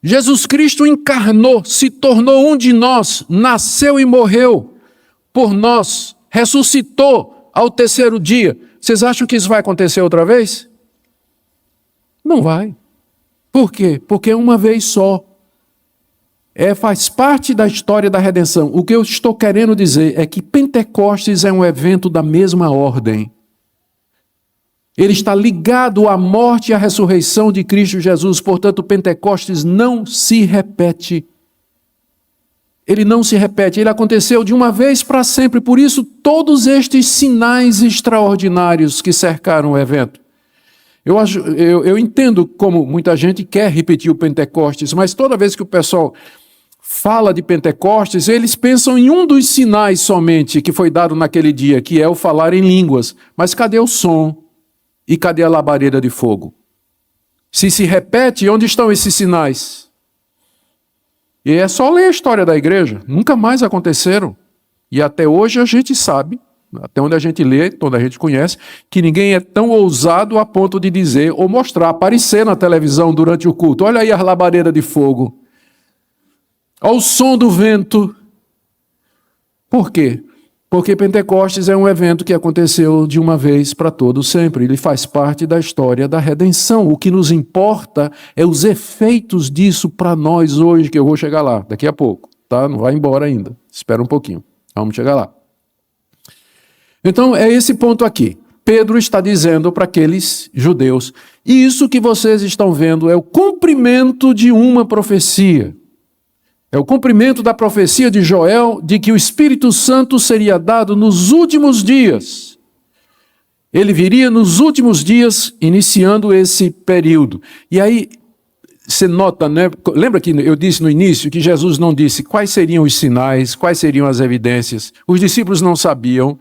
Speaker 1: Jesus Cristo encarnou, se tornou um de nós, nasceu e morreu por nós, ressuscitou ao terceiro dia. Vocês acham que isso vai acontecer outra vez? Não vai. Por quê? Porque é uma vez só. Faz parte da história da redenção. O que eu estou querendo dizer é que Pentecostes é um evento da mesma ordem. Ele está ligado à morte e à ressurreição de Cristo Jesus, portanto, Pentecostes não se repete. Ele não se repete, ele aconteceu de uma vez para sempre, por isso todos estes sinais extraordinários que cercaram o evento. Eu entendo como muita gente quer repetir o Pentecostes, mas toda vez que o pessoal fala de Pentecostes, eles pensam em um dos sinais somente que foi dado naquele dia, que é o falar em línguas. Mas cadê o som? E cadê a labareda de fogo? Se repete, onde estão esses sinais? E é só ler a história da igreja. Nunca mais aconteceram. E até hoje a gente sabe, até onde a gente lê, onde a gente conhece, que ninguém é tão ousado a ponto de dizer ou mostrar, aparecer na televisão durante o culto. Olha aí a labareda de fogo. Olha o som do vento. Por quê? Porque Pentecostes é um evento que aconteceu de uma vez para todo sempre. Ele faz parte da história da redenção. O que nos importa é os efeitos disso para nós hoje, que eu vou chegar lá daqui a pouco. Tá? Não vai embora ainda. Espera um pouquinho. Vamos chegar lá. Então, é esse ponto aqui. Pedro está dizendo para aqueles judeus, e isso que vocês estão vendo é o cumprimento de uma profecia. É o cumprimento da profecia de Joel de que o Espírito Santo seria dado nos últimos dias. Ele viria nos últimos dias, iniciando esse período. E aí, você nota, né? Lembra que eu disse no início que Jesus não disse quais seriam os sinais, quais seriam as evidências. Os discípulos não sabiam.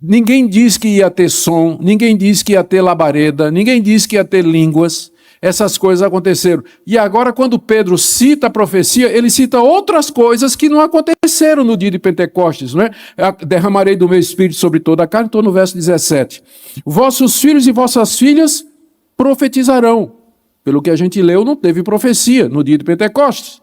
Speaker 1: Ninguém disse que ia ter som, ninguém disse que ia ter labareda, ninguém disse que ia ter línguas. Essas coisas aconteceram. E agora, quando Pedro cita a profecia, ele cita outras coisas que não aconteceram no dia de Pentecostes, não é? Derramarei do meu espírito sobre toda a carne, estou no verso 17. Vossos filhos e vossas filhas profetizarão. Pelo que a gente leu, não teve profecia no dia de Pentecostes.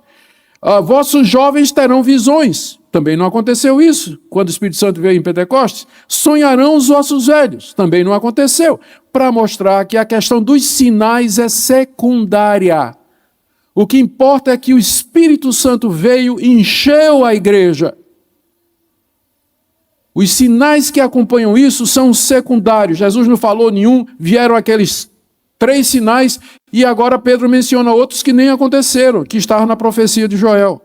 Speaker 1: Vossos jovens terão visões. Também não aconteceu isso quando o Espírito Santo veio em Pentecostes. Sonharão os vossos velhos. Também não aconteceu. Para mostrar que a questão dos sinais é secundária. O que importa é que o Espírito Santo veio e encheu a igreja. Os sinais que acompanham isso são secundários. Jesus não falou nenhum, vieram aqueles 3 sinais e agora Pedro menciona outros que nem aconteceram, que estavam na profecia de Joel.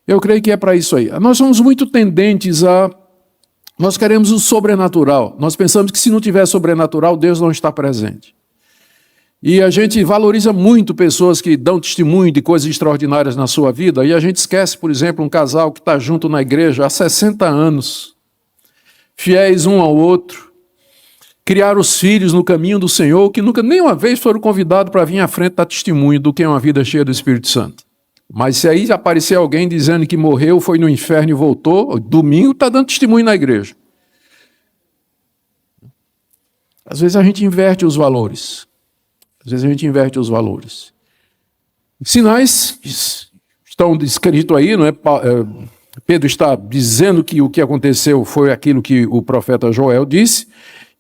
Speaker 1: Eu creio que é para isso aí. Nós somos muito tendentes nós queremos o sobrenatural. Nós pensamos que se não tiver sobrenatural, Deus não está presente. E a gente valoriza muito pessoas que dão testemunho de coisas extraordinárias na sua vida, e a gente esquece, por exemplo, um casal que está junto na igreja há 60 anos, fiéis um ao outro, criaram os filhos no caminho do Senhor, que nunca, nem uma vez foram convidados para vir à frente dar testemunho do que é uma vida cheia do Espírito Santo. Mas se aí aparecer alguém dizendo que morreu, foi no inferno e voltou, domingo está dando testemunho na igreja. Às vezes a gente inverte os valores. Sinais estão descritos aí, não é? Pedro está dizendo que o que aconteceu foi aquilo que o profeta Joel disse.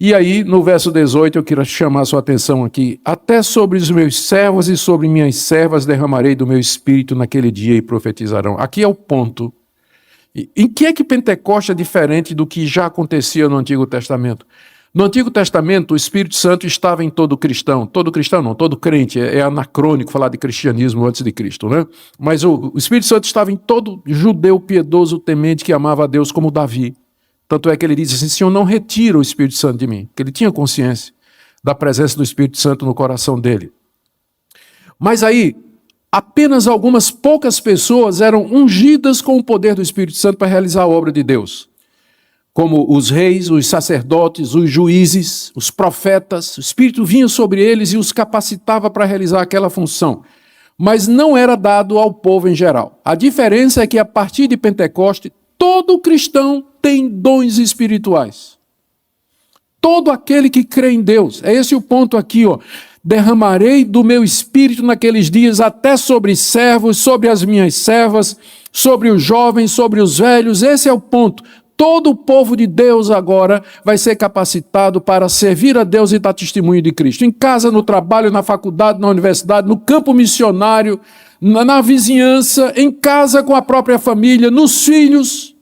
Speaker 1: E aí, no verso 18, eu quero chamar a sua atenção aqui. Até sobre os meus servos e sobre minhas servas derramarei do meu espírito naquele dia e profetizarão. Aqui é o ponto. Em que é que Pentecostes é diferente do que já acontecia no Antigo Testamento? No Antigo Testamento, o Espírito Santo estava em todo cristão. Todo cristão não, todo crente. É anacrônico falar de cristianismo antes de Cristo, né? Mas o Espírito Santo estava em todo judeu piedoso, temente, que amava a Deus, como Davi. Tanto é que ele diz assim, Senhor, não retira o Espírito Santo de mim, porque ele tinha consciência. da presença do Espírito Santo no coração dele. Mas aí, apenas algumas poucas pessoas eram ungidas com o poder do Espírito Santo para realizar a obra de Deus. Como os reis, os sacerdotes, os juízes, os profetas, o Espírito vinha sobre eles e os capacitava para realizar aquela função. Mas não era dado ao povo em geral. A diferença é que a partir de Pentecoste, todo cristão tem dons espirituais. Todo aquele que crê em Deus. É esse o ponto aqui, ó. Derramarei do meu espírito naqueles dias até sobre servos, sobre as minhas servas, sobre os jovens, sobre os velhos. Esse é o ponto. Todo o povo de Deus agora vai ser capacitado para servir a Deus e dar testemunho de Cristo. Em casa, no trabalho, na faculdade, na universidade, no campo missionário, na vizinhança, em casa com a própria família, nos filhos.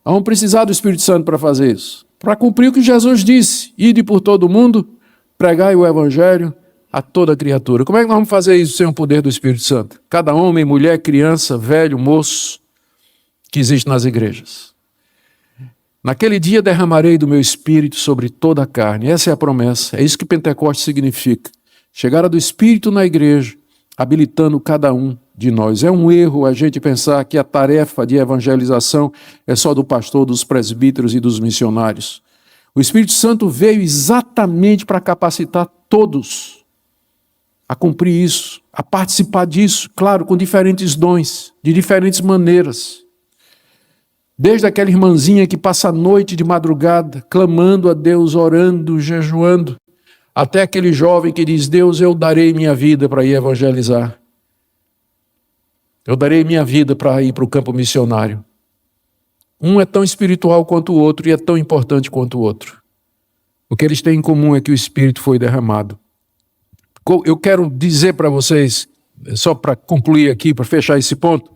Speaker 1: Vamos precisar do Espírito Santo para fazer isso. Para cumprir o que Jesus disse: ide por todo o mundo, pregai o Evangelho a toda criatura. Como é que nós vamos fazer isso sem o poder do Espírito Santo? Cada homem, mulher, criança, velho, moço, que existe nas igrejas. Naquele dia derramarei do meu espírito sobre toda a carne. Essa é a promessa. É isso que Pentecostes significa. Chegada do Espírito na igreja, habilitando cada um de nós. É um erro a gente pensar que a tarefa de evangelização é só do pastor, dos presbíteros e dos missionários. O Espírito Santo veio exatamente para capacitar todos a cumprir isso, a participar disso, claro, com diferentes dons, de diferentes maneiras. Desde aquela irmãzinha que passa a noite de madrugada, clamando a Deus, orando, jejuando, até aquele jovem que diz: Deus, eu darei minha vida para ir evangelizar. Eu darei minha vida para ir para o campo missionário. Um é tão espiritual quanto o outro e é tão importante quanto o outro. O que eles têm em comum é que o Espírito foi derramado. Eu quero dizer para vocês, só para concluir aqui, para fechar esse ponto,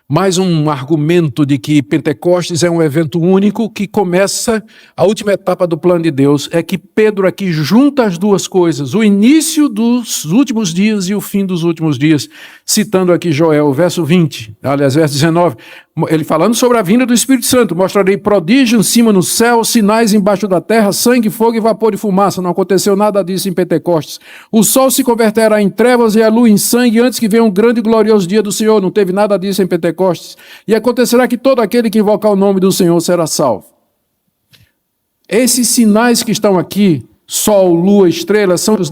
Speaker 1: mais um argumento de que Pentecostes é um evento único que começa, a última etapa do plano de Deus, é que Pedro aqui junta as duas coisas, o início dos últimos dias e o fim dos últimos dias, citando aqui Joel, verso 20, aliás, verso 19, ele falando sobre a vinda do Espírito Santo: mostrarei prodígio em cima no céu, sinais embaixo da terra, sangue, fogo e vapor de fumaça. Não aconteceu nada disso em Pentecostes. O sol se converterá em trevas e a lua em sangue antes que venha um grande e glorioso dia do Senhor. Não teve nada disso em Pentecostes. E acontecerá que todo aquele que invocar o nome do Senhor será salvo. Esses sinais que estão aqui, sol, lua, estrelas, são os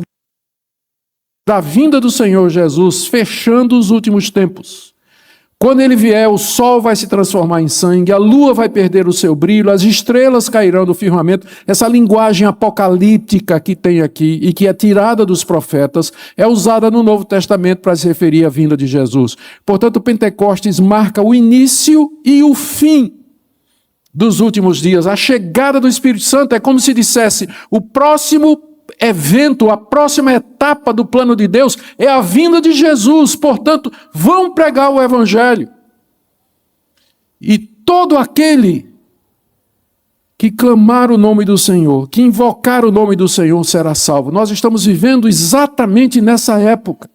Speaker 1: da vinda do Senhor Jesus, fechando os últimos tempos. Quando ele vier, o sol vai se transformar em sangue, a lua vai perder o seu brilho, as estrelas cairão do firmamento. Essa linguagem apocalíptica que tem aqui e que é tirada dos profetas é usada no Novo Testamento para se referir à vinda de Jesus. Portanto, Pentecostes marca o início e o fim dos últimos dias. A chegada do Espírito Santo é como se dissesse: o próximo evento, a próxima etapa do plano de Deus é a vinda de Jesus. Portanto, vão pregar o Evangelho. E todo aquele que clamar o nome do Senhor, que invocar o nome do Senhor, será salvo. Nós estamos vivendo exatamente nessa época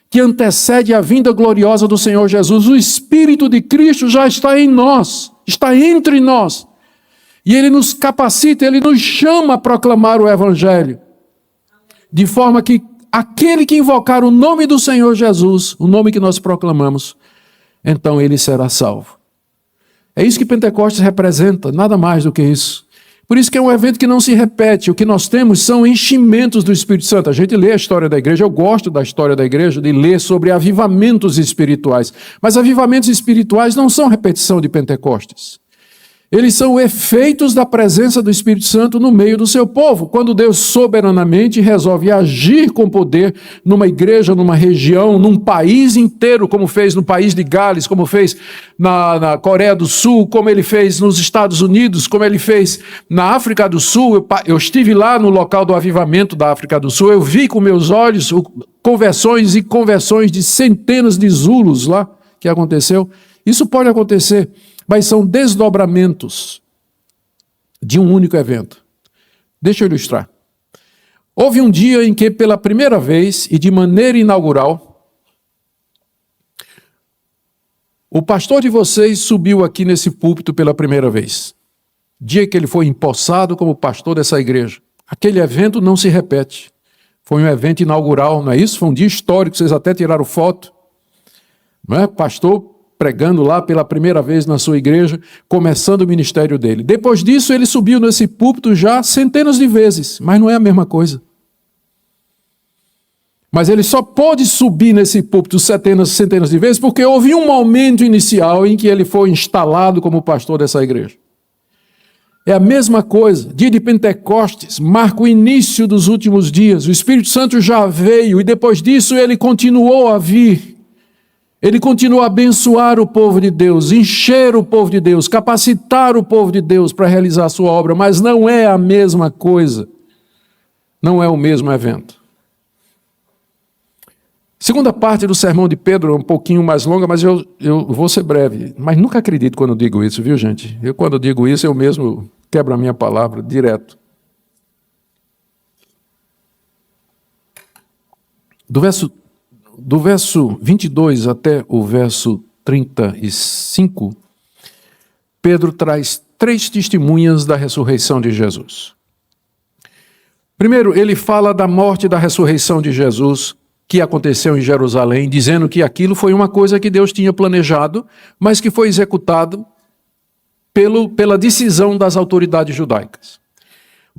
Speaker 1: que antecede a vinda gloriosa do Senhor Jesus. O Espírito de Cristo já está em nós, está entre nós. E Ele nos capacita, Ele nos chama a proclamar o Evangelho. De forma que aquele que invocar o nome do Senhor Jesus, o nome que nós proclamamos, então ele será salvo. É isso que Pentecostes representa, nada mais do que isso. Por isso que é um evento que não se repete. O que nós temos são enchimentos do Espírito Santo. A gente lê a história da igreja, eu gosto da história da igreja, de ler sobre avivamentos espirituais. Mas avivamentos espirituais não são repetição de Pentecostes. Eles são efeitos da presença do Espírito Santo no meio do seu povo. Quando Deus soberanamente resolve agir com poder numa igreja, numa região, num país inteiro, como fez no país de Gales, como fez na Coreia do Sul, como ele fez nos Estados Unidos, como ele fez na África do Sul. Eu estive lá no local do avivamento da África do Sul, eu vi com meus olhos conversões e conversões de centenas de zulos lá que aconteceu. Isso pode acontecer, mas são desdobramentos de um único evento. Deixa eu ilustrar. Houve um dia em que, pela primeira vez e de maneira inaugural, o pastor de vocês subiu aqui nesse púlpito pela primeira vez. Dia que ele foi empossado como pastor dessa igreja. Aquele evento não se repete. Foi um evento inaugural, não é isso? Foi um dia histórico, vocês até tiraram foto. Não é? Pastor pregando lá pela primeira vez na sua igreja, começando o ministério dele. Depois disso, ele subiu nesse púlpito já centenas de vezes, mas não é a mesma coisa. Mas ele só pôde subir nesse púlpito centenas de vezes porque houve um momento inicial em que ele foi instalado como pastor dessa igreja. É a mesma coisa. Dia de Pentecostes marca o início dos últimos dias. O Espírito Santo já veio e depois disso ele continuou a vir. Ele continuou a abençoar o povo de Deus, encher o povo de Deus, capacitar o povo de Deus para realizar a sua obra, mas não é a mesma coisa. Não é o mesmo evento. Segunda parte do sermão de Pedro é um pouquinho mais longa, mas eu vou ser breve. Mas nunca acredito quando digo isso, viu, gente? Quando digo isso, eu mesmo quebro a minha palavra direto. Do verso 22 até o verso 35, Pedro traz 3 testemunhas da ressurreição de Jesus. Primeiro, ele fala da morte e da ressurreição de Jesus, que aconteceu em Jerusalém, dizendo que aquilo foi uma coisa que Deus tinha planejado, mas que foi executado pela decisão das autoridades judaicas.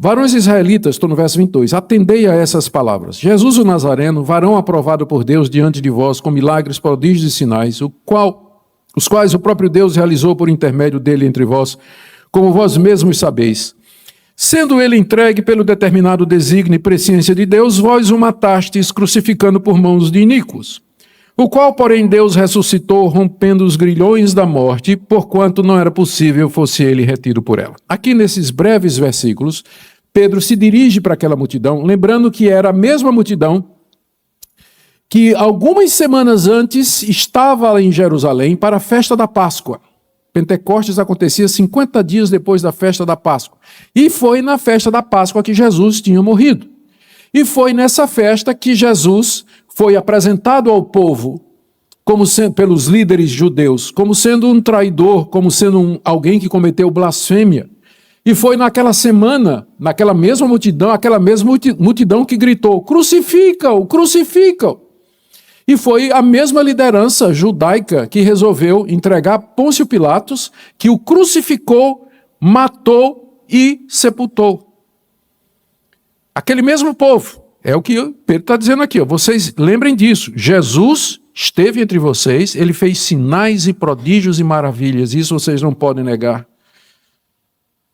Speaker 1: Varões israelitas, estou no verso 22, atendei a essas palavras. Jesus o Nazareno, varão aprovado por Deus diante de vós, com milagres, prodígios e sinais, os quais o próprio Deus realizou por intermédio dele entre vós, como vós mesmos sabeis. Sendo ele entregue pelo determinado desígnio e presciência de Deus, vós o matastes, crucificando por mãos de iníquos. O qual, porém, Deus ressuscitou, rompendo os grilhões da morte, porquanto não era possível fosse ele retido por ela. Aqui nesses breves versículos, Pedro se dirige para aquela multidão, lembrando que era a mesma multidão que algumas semanas antes estava em Jerusalém para a festa da Páscoa. Pentecostes acontecia 50 dias depois da festa da Páscoa. E foi na festa da Páscoa que Jesus tinha morrido. E foi nessa festa que Jesus foi apresentado ao povo, como sendo, pelos líderes judeus, como sendo um traidor, como sendo alguém que cometeu blasfêmia. E foi naquela semana, naquela mesma multidão que gritou, crucifica-o, crucifica-o. E foi a mesma liderança judaica que resolveu entregar Pôncio Pilatos, que o crucificou, matou e sepultou. Aquele mesmo povo. É o que Pedro está dizendo aqui. Vocês lembrem disso. Jesus esteve entre vocês, ele fez sinais e prodígios e maravilhas. Isso vocês não podem negar.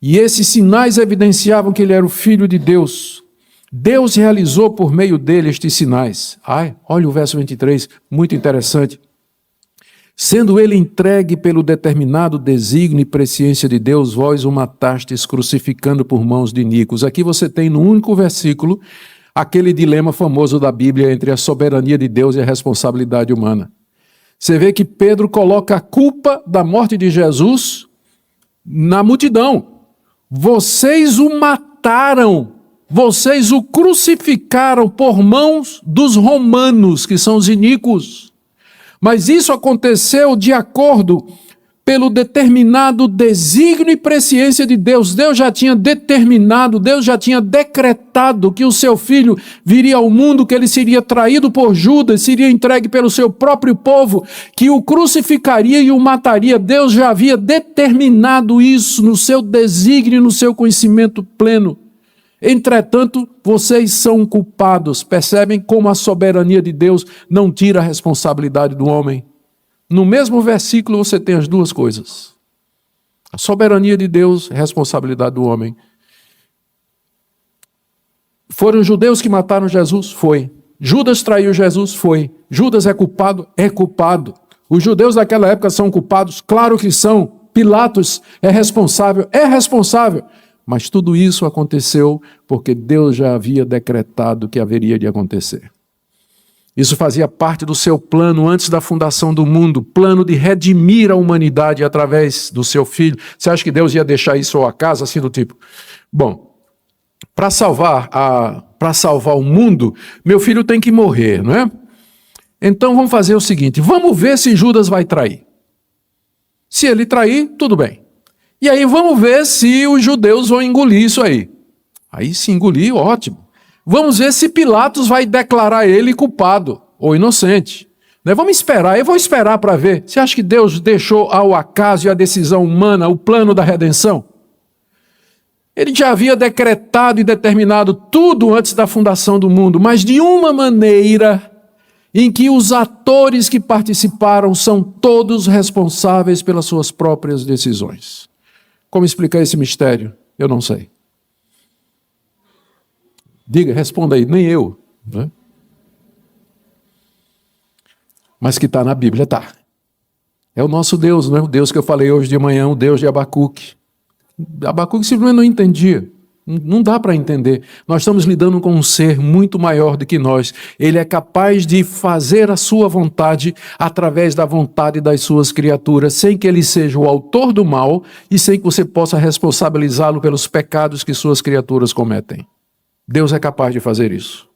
Speaker 1: E esses sinais evidenciavam que ele era o Filho de Deus. Deus realizou por meio dele estes sinais. Olha o verso 23, muito interessante. Sendo ele entregue pelo determinado desígnio e presciência de Deus, vós o matastes crucificando por mãos de iníquos. Aqui você tem no único versículo aquele dilema famoso da Bíblia entre a soberania de Deus e a responsabilidade humana. Você vê que Pedro coloca a culpa da morte de Jesus na multidão. Vocês o mataram. Vocês o crucificaram por mãos dos romanos, que são os iníquos. Mas isso aconteceu de acordo pelo determinado desígnio e presciência de Deus. Deus já tinha determinado, Deus já tinha decretado que o seu filho viria ao mundo, que ele seria traído por Judas, seria entregue pelo seu próprio povo, que o crucificaria e o mataria. Deus já havia determinado isso no seu desígnio, no seu conhecimento pleno. Entretanto, vocês são culpados. Percebem como a soberania de Deus não tira a responsabilidade do homem? No mesmo versículo você tem as duas coisas. A soberania de Deus e a responsabilidade do homem. Foram os judeus que mataram Jesus? Foi. Judas traiu Jesus? Foi. Judas é culpado? É culpado. Os judeus daquela época são culpados? Claro que são. Pilatos é responsável? É responsável. Mas tudo isso aconteceu porque Deus já havia decretado que haveria de acontecer. Isso fazia parte do seu plano antes da fundação do mundo, plano de redimir a humanidade através do seu filho. Você acha que Deus ia deixar isso ao acaso, assim do tipo? Bom, para salvar o mundo, meu filho tem que morrer, não é? Então vamos fazer o seguinte, vamos ver se Judas vai trair. Se ele trair, tudo bem. E aí vamos ver se os judeus vão engolir isso aí. Aí se engolir, ótimo. Vamos ver se Pilatos vai declarar ele culpado ou inocente. Vamos esperar, eu vou esperar para ver. Você acha que Deus deixou ao acaso e à decisão humana o plano da redenção? Ele já havia decretado e determinado tudo antes da fundação do mundo, mas de uma maneira em que os atores que participaram são todos responsáveis pelas suas próprias decisões. Como explicar esse mistério? Eu não sei. Diga, responda aí, nem eu. Né? Mas que está na Bíblia, está. É o nosso Deus, não é o Deus que eu falei hoje de manhã, o Deus de Abacuque. Abacuque simplesmente não entendia. Não dá para entender. Nós estamos lidando com um ser muito maior do que nós. Ele é capaz de fazer a sua vontade através da vontade das suas criaturas, sem que ele seja o autor do mal e sem que você possa responsabilizá-lo pelos pecados que suas criaturas cometem. Deus é capaz de fazer isso.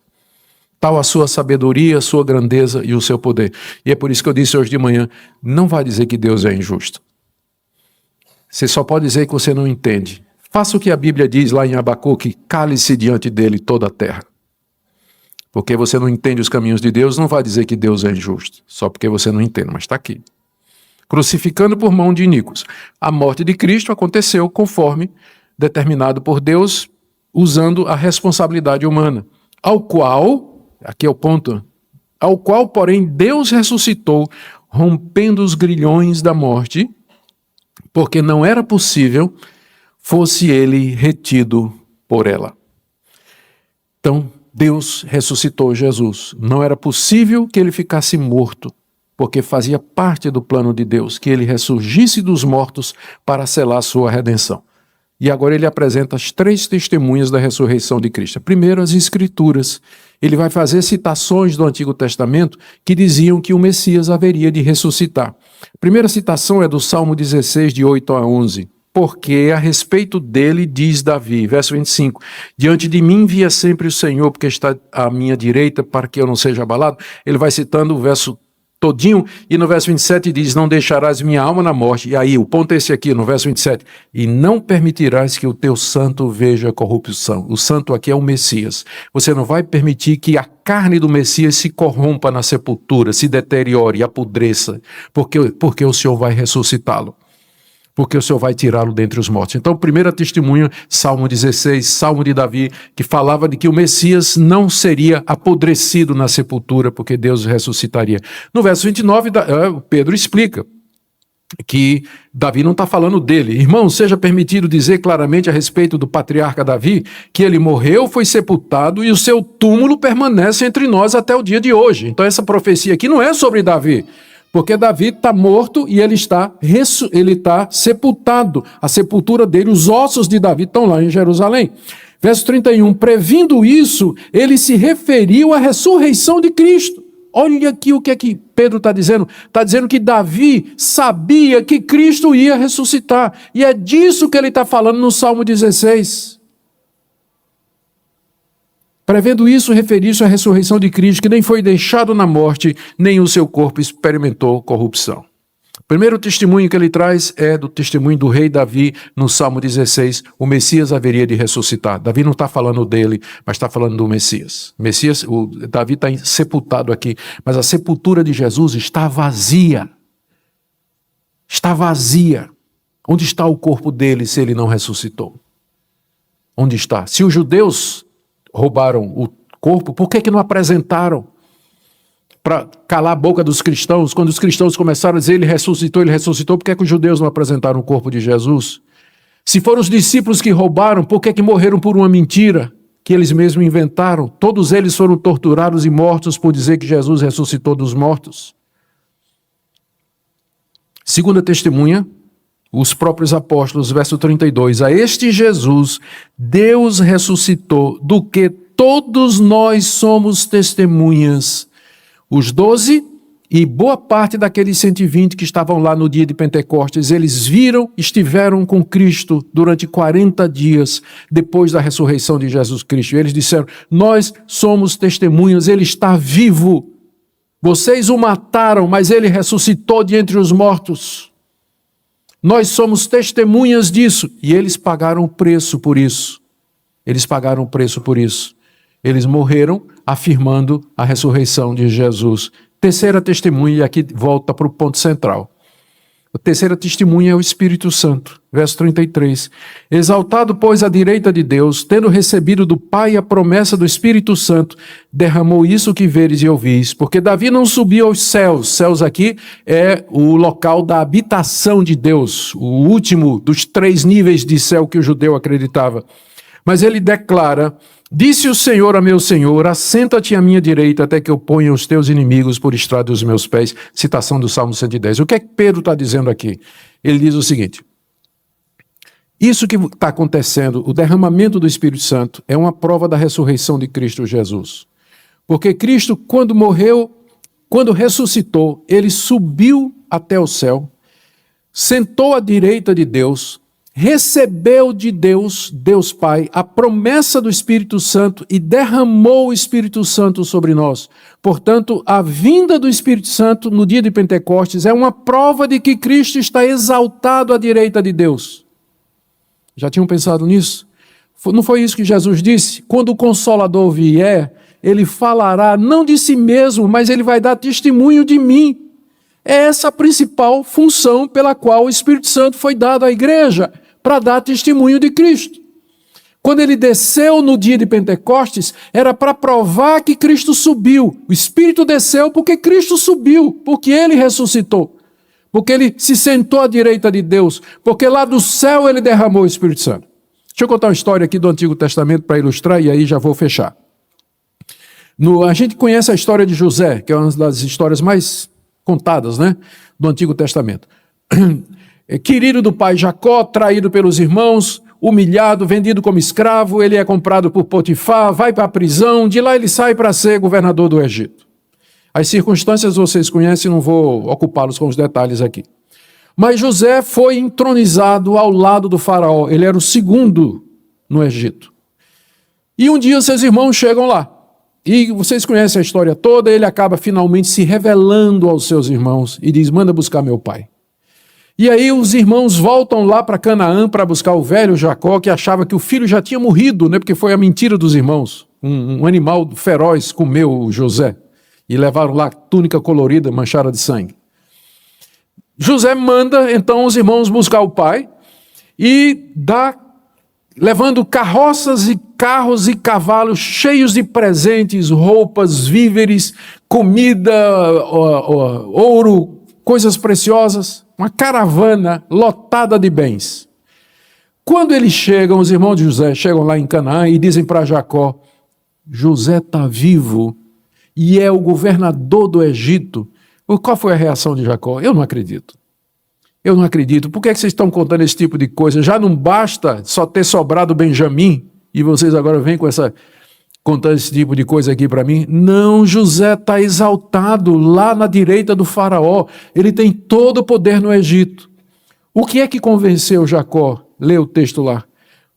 Speaker 1: Tal a sua sabedoria, a sua grandeza e o seu poder. E é por isso que eu disse hoje de manhã, não vai dizer que Deus é injusto. Você só pode dizer que você não entende. Faça o que a Bíblia diz lá em Abacuque, cale-se diante dele toda a terra. Porque você não entende os caminhos de Deus, não vai dizer que Deus é injusto. Só porque você não entende, mas está aqui. Crucificando por mão de iníquos. A morte de Cristo aconteceu conforme determinado por Deus, usando a responsabilidade humana. Ao qual, aqui é o ponto, ao qual, porém, Deus ressuscitou, rompendo os grilhões da morte, porque não era possível fosse ele retido por ela. Então, Deus ressuscitou Jesus. Não era possível que ele ficasse morto, porque fazia parte do plano de Deus, que ele ressurgisse dos mortos para selar sua redenção. E agora ele apresenta as 3 testemunhas da ressurreição de Cristo. Primeiro, as Escrituras. Ele vai fazer citações do Antigo Testamento que diziam que o Messias haveria de ressuscitar. A primeira citação é do Salmo 16, de 8 a 11. Porque a respeito dele diz Davi, verso 25, diante de mim via sempre o Senhor, porque está à minha direita, para que eu não seja abalado. Ele vai citando o verso todinho, e no verso 27 diz, não deixarás minha alma na morte. E aí, o ponto é esse aqui, no verso 27, e não permitirás que o teu santo veja corrupção. O santo aqui é o Messias. Você não vai permitir que a carne do Messias se corrompa na sepultura, se deteriore, apodreça, porque o Senhor vai ressuscitá-lo. Porque o Senhor vai tirá-lo dentre os mortos. Então, primeira testemunha, Salmo 16, Salmo de Davi, que falava de que o Messias não seria apodrecido na sepultura, porque Deus ressuscitaria. No verso 29, Pedro explica que Davi não está falando dele. Irmão, seja permitido dizer claramente a respeito do patriarca Davi, que ele morreu, foi sepultado e o seu túmulo permanece entre nós até o dia de hoje. Então, essa profecia aqui não é sobre Davi, porque Davi está morto e ele está sepultado. A sepultura dele, os ossos de Davi estão lá em Jerusalém. Verso 31, previndo isso, ele se referiu à ressurreição de Cristo. Olha aqui o que é que Pedro está dizendo. Está dizendo que Davi sabia que Cristo ia ressuscitar. E é disso que ele está falando no Salmo 16. Prevendo isso, referir-se à ressurreição de Cristo, que nem foi deixado na morte, nem o seu corpo experimentou corrupção. O primeiro testemunho que ele traz é do testemunho do rei Davi, no Salmo 16, o Messias haveria de ressuscitar. Davi não está falando dele, mas está falando do Messias. Davi está sepultado aqui, mas a sepultura de Jesus está vazia. Está vazia. Onde está o corpo dele se ele não ressuscitou? Onde está? Se os judeus roubaram o corpo, por que não apresentaram para calar a boca dos cristãos? Quando os cristãos começaram a dizer ele ressuscitou, por que os judeus não apresentaram o corpo de Jesus? Se foram os discípulos que roubaram, por que morreram por uma mentira que eles mesmos inventaram? Todos eles foram torturados e mortos por dizer que Jesus ressuscitou dos mortos. Segunda testemunha, os próprios apóstolos, verso 32, a este Jesus Deus ressuscitou, do que todos nós somos testemunhas. Os 12 e boa parte daqueles 120 que estavam lá no dia de Pentecostes, eles estiveram com Cristo durante 40 dias depois da ressurreição de Jesus Cristo. E eles disseram, nós somos testemunhas, ele está vivo. Vocês o mataram, mas ele ressuscitou de entre os mortos. Nós somos testemunhas disso. E eles pagaram o preço por isso. Eles pagaram o preço por isso. Eles morreram afirmando a ressurreição de Jesus. Terceira testemunha, e aqui volta para o ponto central. A terceira testemunha é o Espírito Santo. Verso 33. Exaltado, pois, à direita de Deus, tendo recebido do Pai a promessa do Espírito Santo, derramou isso que veres e ouvis. Porque Davi não subiu aos céus. Céus aqui é o local da habitação de Deus, o último dos 3 níveis de céu que o judeu acreditava. Mas ele declara: disse o Senhor a meu Senhor, assenta-te à minha direita até que eu ponha os teus inimigos por estrado dos meus pés. Citação do Salmo 110. O que é que Pedro está dizendo aqui? Ele diz o seguinte: isso que está acontecendo, o derramamento do Espírito Santo, é uma prova da ressurreição de Cristo Jesus. Porque Cristo, quando morreu, quando ressuscitou, ele subiu até o céu, sentou à direita de Deus, recebeu de Deus, Deus Pai, a promessa do Espírito Santo e derramou o Espírito Santo sobre nós. Portanto, a vinda do Espírito Santo no dia de Pentecostes é uma prova de que Cristo está exaltado à direita de Deus. Já tinham pensado nisso? Não foi isso que Jesus disse? Quando o Consolador vier, ele falará não de si mesmo, mas ele vai dar testemunho de mim. É essa a principal função pela qual o Espírito Santo foi dado à igreja, para dar testemunho de Cristo. Quando ele desceu no dia de Pentecostes, era para provar que Cristo subiu. O Espírito desceu porque Cristo subiu, porque ele ressuscitou, porque ele se sentou à direita de Deus, porque lá do céu ele derramou o Espírito Santo. Deixa eu contar uma história aqui do Antigo Testamento para ilustrar e aí já vou fechar. A gente conhece a história de José, que é uma das histórias mais contadas, né, do Antigo Testamento. Querido do pai Jacó, traído pelos irmãos, humilhado, vendido como escravo, ele é comprado por Potifar, vai para a prisão, de lá ele sai para ser governador do Egito. As circunstâncias vocês conhecem, não vou ocupá-los com os detalhes aqui. Mas José foi entronizado ao lado do faraó, ele era o segundo no Egito. E um dia seus irmãos chegam lá, e vocês conhecem a história toda, ele acaba finalmente se revelando aos seus irmãos e diz: manda buscar meu pai. E aí os irmãos voltam lá para Canaã para buscar o velho Jacó, que achava que o filho já tinha morrido, né, porque foi a mentira dos irmãos. Um animal feroz comeu José e levaram lá túnica colorida, manchada de sangue. José manda então os irmãos buscar o pai e levando carroças e carros e cavalos cheios de presentes, roupas, víveres, comida, ouro, coisas preciosas. Uma caravana lotada de bens. Quando eles chegam, os irmãos de José chegam lá em Canaã e dizem para Jacó: José está vivo e é o governador do Egito. Qual foi a reação de Jacó? Eu não acredito. Eu não acredito. Por que vocês estão contando esse tipo de coisa? Já não basta só ter sobrado Benjamim e vocês agora vêm contando esse tipo de coisa aqui para mim? Não, José está exaltado lá na direita do faraó. Ele tem todo o poder no Egito. O que é que convenceu Jacó? Lê o texto lá.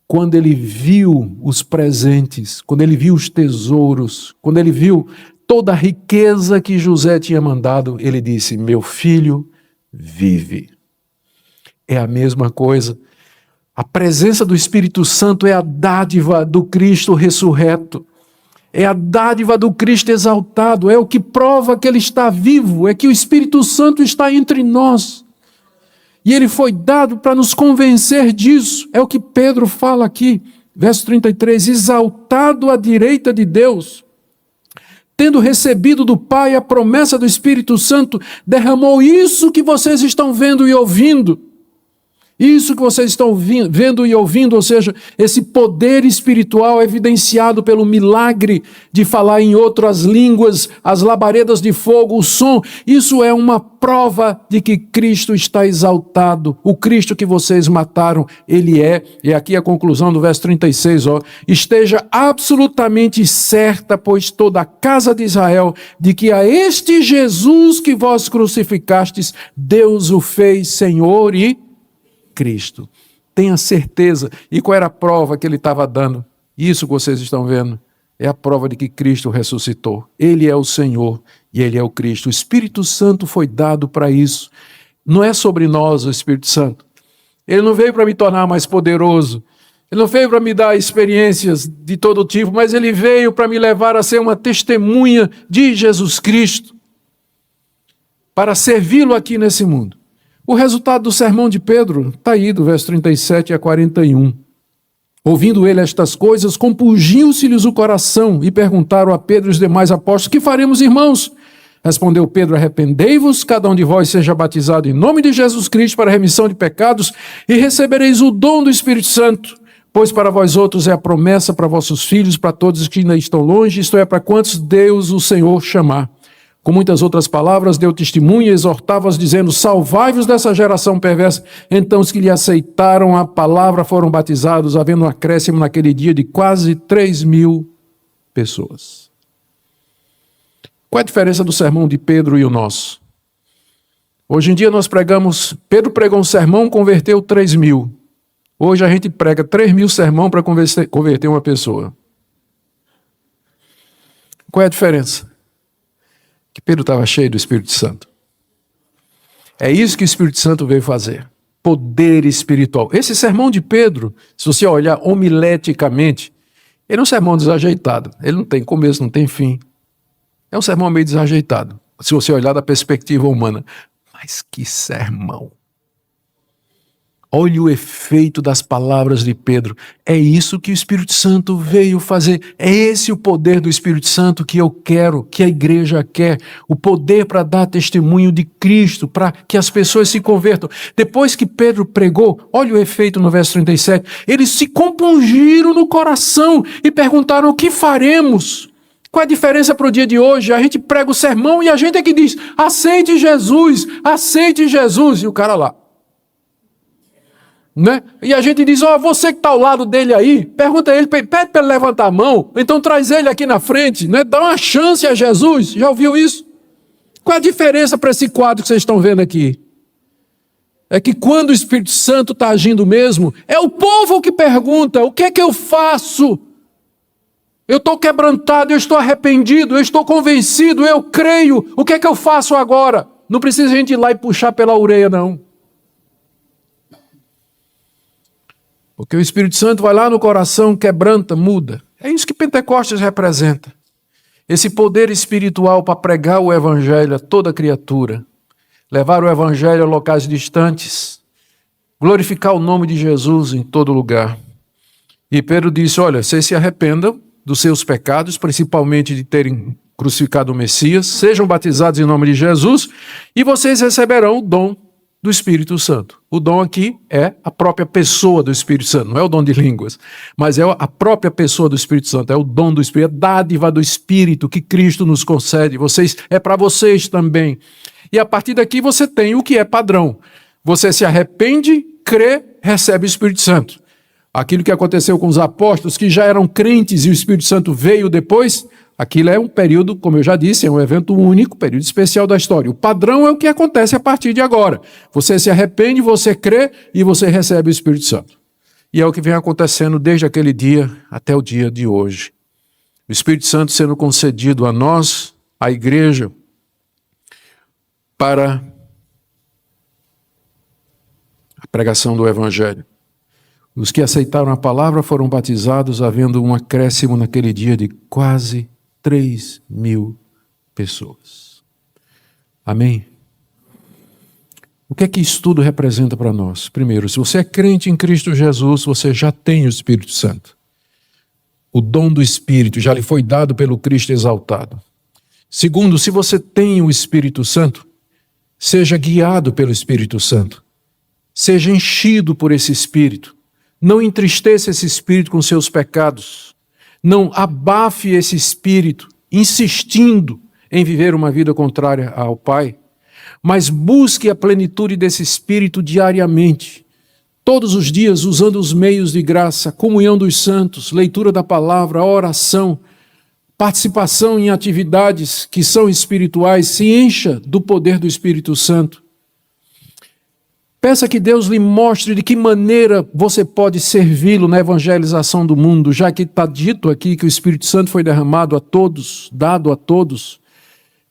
Speaker 1: Quando ele viu os presentes, quando ele viu os tesouros, quando ele viu toda a riqueza que José tinha mandado, ele disse: meu filho vive. É a mesma coisa. A presença do Espírito Santo é a dádiva do Cristo ressurreto. É a dádiva do Cristo exaltado, é o que prova que ele está vivo, é que o Espírito Santo está entre nós. E ele foi dado para nos convencer disso. É o que Pedro fala aqui, verso 33, exaltado à direita de Deus, tendo recebido do Pai a promessa do Espírito Santo, derramou isso que vocês estão vendo e ouvindo. Isso que vocês estão vendo e ouvindo, ou seja, esse poder espiritual evidenciado pelo milagre de falar em outras línguas, as labaredas de fogo, o som, isso é uma prova de que Cristo está exaltado. O Cristo que vocês mataram, ele é, e aqui a conclusão do verso 36, esteja absolutamente certa, pois toda a casa de Israel, de que a este Jesus que vós crucificastes, Deus o fez Senhor e Cristo. Tenha certeza. E qual era a prova que ele estava dando? Isso que vocês estão vendo é a prova de que Cristo ressuscitou. Ele é o Senhor e ele é o Cristo. O Espírito Santo foi dado para isso. Não é sobre nós o Espírito Santo. Ele não veio para me tornar mais poderoso. Ele não veio para me dar experiências de todo tipo, mas ele veio para me levar a ser uma testemunha de Jesus Cristo, para servi-lo aqui nesse mundo. O resultado do sermão de Pedro está aí, do verso 37 a 41. Ouvindo ele estas coisas, compungiu-se-lhes o coração e perguntaram a Pedro e os demais apóstolos: que faremos, irmãos? Respondeu Pedro: arrependei-vos, cada um de vós seja batizado em nome de Jesus Cristo para a remissão de pecados e recebereis o dom do Espírito Santo. Pois para vós outros é a promessa, para vossos filhos, para todos que ainda estão longe, isto é, para quantos Deus o Senhor chamar. Com muitas outras palavras, deu testemunho e exortava-os, dizendo: salvai-vos dessa geração perversa. Então os que lhe aceitaram a palavra foram batizados, havendo um acréscimo naquele dia de quase 3.000 pessoas. Qual é a diferença do sermão de Pedro e o nosso? Hoje em dia nós pregamos, Pedro pregou um sermão, converteu 3.000. Hoje a gente prega 3.000 sermão para converter uma pessoa. Qual é a diferença? Que Pedro estava cheio do Espírito Santo. É isso que o Espírito Santo veio fazer. Poder espiritual. Esse sermão de Pedro, se você olhar homileticamente, ele é um sermão desajeitado. Ele não tem começo, não tem fim. É um sermão meio desajeitado, se você olhar da perspectiva humana. Mas que sermão! Olhe o efeito das palavras de Pedro. É isso que o Espírito Santo veio fazer. É esse o poder do Espírito Santo que eu quero, que a igreja quer. O poder para dar testemunho de Cristo, para que as pessoas se convertam. Depois que Pedro pregou, olha o efeito no verso 37. Eles se compungiram no coração e perguntaram: o que faremos? Qual é a diferença para o dia de hoje? A gente prega o sermão e a gente é que diz: aceite Jesus, aceite Jesus. E o cara lá. Né? E a gente diz: você que está ao lado dele aí, pergunta a ele, pede para ele levantar a mão, então traz ele aqui na frente, né? Dá uma chance a Jesus. Já ouviu isso? Qual é a diferença para esse quadro que vocês estão vendo aqui? É que quando o Espírito Santo está agindo mesmo, é o povo que pergunta: o que é que eu faço? Eu estou quebrantado, eu estou arrependido, eu estou convencido, eu creio, o que é que eu faço agora? Não precisa a gente ir lá e puxar pela orelha, não. Porque o Espírito Santo vai lá no coração, quebranta, muda. É isso que Pentecostes representa. Esse poder espiritual para pregar o Evangelho a toda criatura. Levar o Evangelho a locais distantes. Glorificar o nome de Jesus em todo lugar. E Pedro disse: olha, vocês se arrependam dos seus pecados, principalmente de terem crucificado o Messias. Sejam batizados em nome de Jesus e vocês receberão o dom do Espírito Santo. O dom aqui é a própria pessoa do Espírito Santo, não é o dom de línguas, mas é a própria pessoa do Espírito Santo, é o dom do Espírito, é a dádiva do Espírito que Cristo nos concede. É para vocês também. E a partir daqui você tem o que é padrão. Você se arrepende, crê, recebe o Espírito Santo. Aquilo que aconteceu com os apóstolos, que já eram crentes e o Espírito Santo veio depois, aquilo é um período, como eu já disse, é um evento único, período especial da história. O padrão é o que acontece a partir de agora. Você se arrepende, você crê e você recebe o Espírito Santo. E é o que vem acontecendo desde aquele dia até o dia de hoje. O Espírito Santo sendo concedido a nós, a igreja, para a pregação do Evangelho. Os que aceitaram a palavra foram batizados, havendo um acréscimo naquele dia de quase 3.000 pessoas. Amém? O que é que isso tudo representa para nós? Primeiro, se você é crente em Cristo Jesus, você já tem o Espírito Santo. O dom do Espírito já lhe foi dado pelo Cristo exaltado. Segundo, se você tem o Espírito Santo, seja guiado pelo Espírito Santo. Seja enchido por esse Espírito. Não entristeça esse Espírito com seus pecados. Não abafe esse Espírito, insistindo em viver uma vida contrária ao Pai. Mas busque a plenitude desse Espírito diariamente. Todos os dias, usando os meios de graça, comunhão dos santos, leitura da palavra, oração, participação em atividades que são espirituais, se encha do poder do Espírito Santo. Peça que Deus lhe mostre de que maneira você pode servi-lo na evangelização do mundo, já que está dito aqui que o Espírito Santo foi derramado a todos, dado a todos.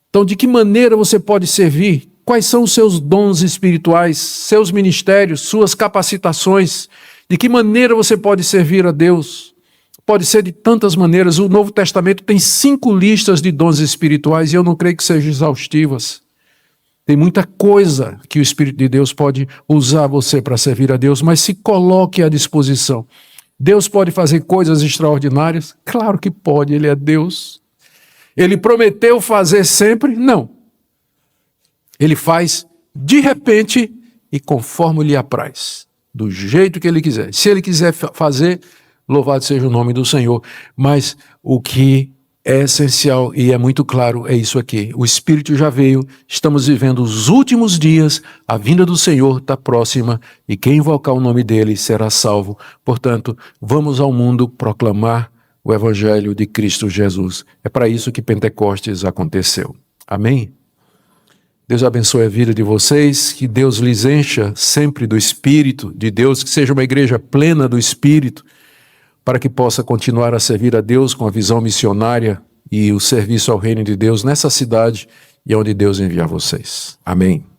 Speaker 1: Então, de que maneira você pode servir? Quais são os seus dons espirituais, seus ministérios, suas capacitações? De que maneira você pode servir a Deus? Pode ser de tantas maneiras. O Novo Testamento tem 5 listas de dons espirituais e eu não creio que sejam exaustivas. Tem muita coisa que o Espírito de Deus pode usar você para servir a Deus, mas se coloque à disposição. Deus pode fazer coisas extraordinárias? Claro que pode, Ele é Deus. Ele prometeu fazer sempre? Não. Ele faz de repente e conforme lhe apraz, do jeito que Ele quiser. Se Ele quiser fazer, louvado seja o nome do Senhor. Mas o que é essencial e é muito claro é isso aqui. O Espírito já veio, estamos vivendo os últimos dias, a vinda do Senhor está próxima e quem invocar o nome dele será salvo. Portanto, vamos ao mundo proclamar o Evangelho de Cristo Jesus. É para isso que Pentecostes aconteceu. Amém? Deus abençoe a vida de vocês, que Deus lhes encha sempre do Espírito de Deus, que seja uma igreja plena do Espírito, para que possa continuar a servir a Deus com a visão missionária e o serviço ao reino de Deus nessa cidade e onde Deus enviar vocês. Amém.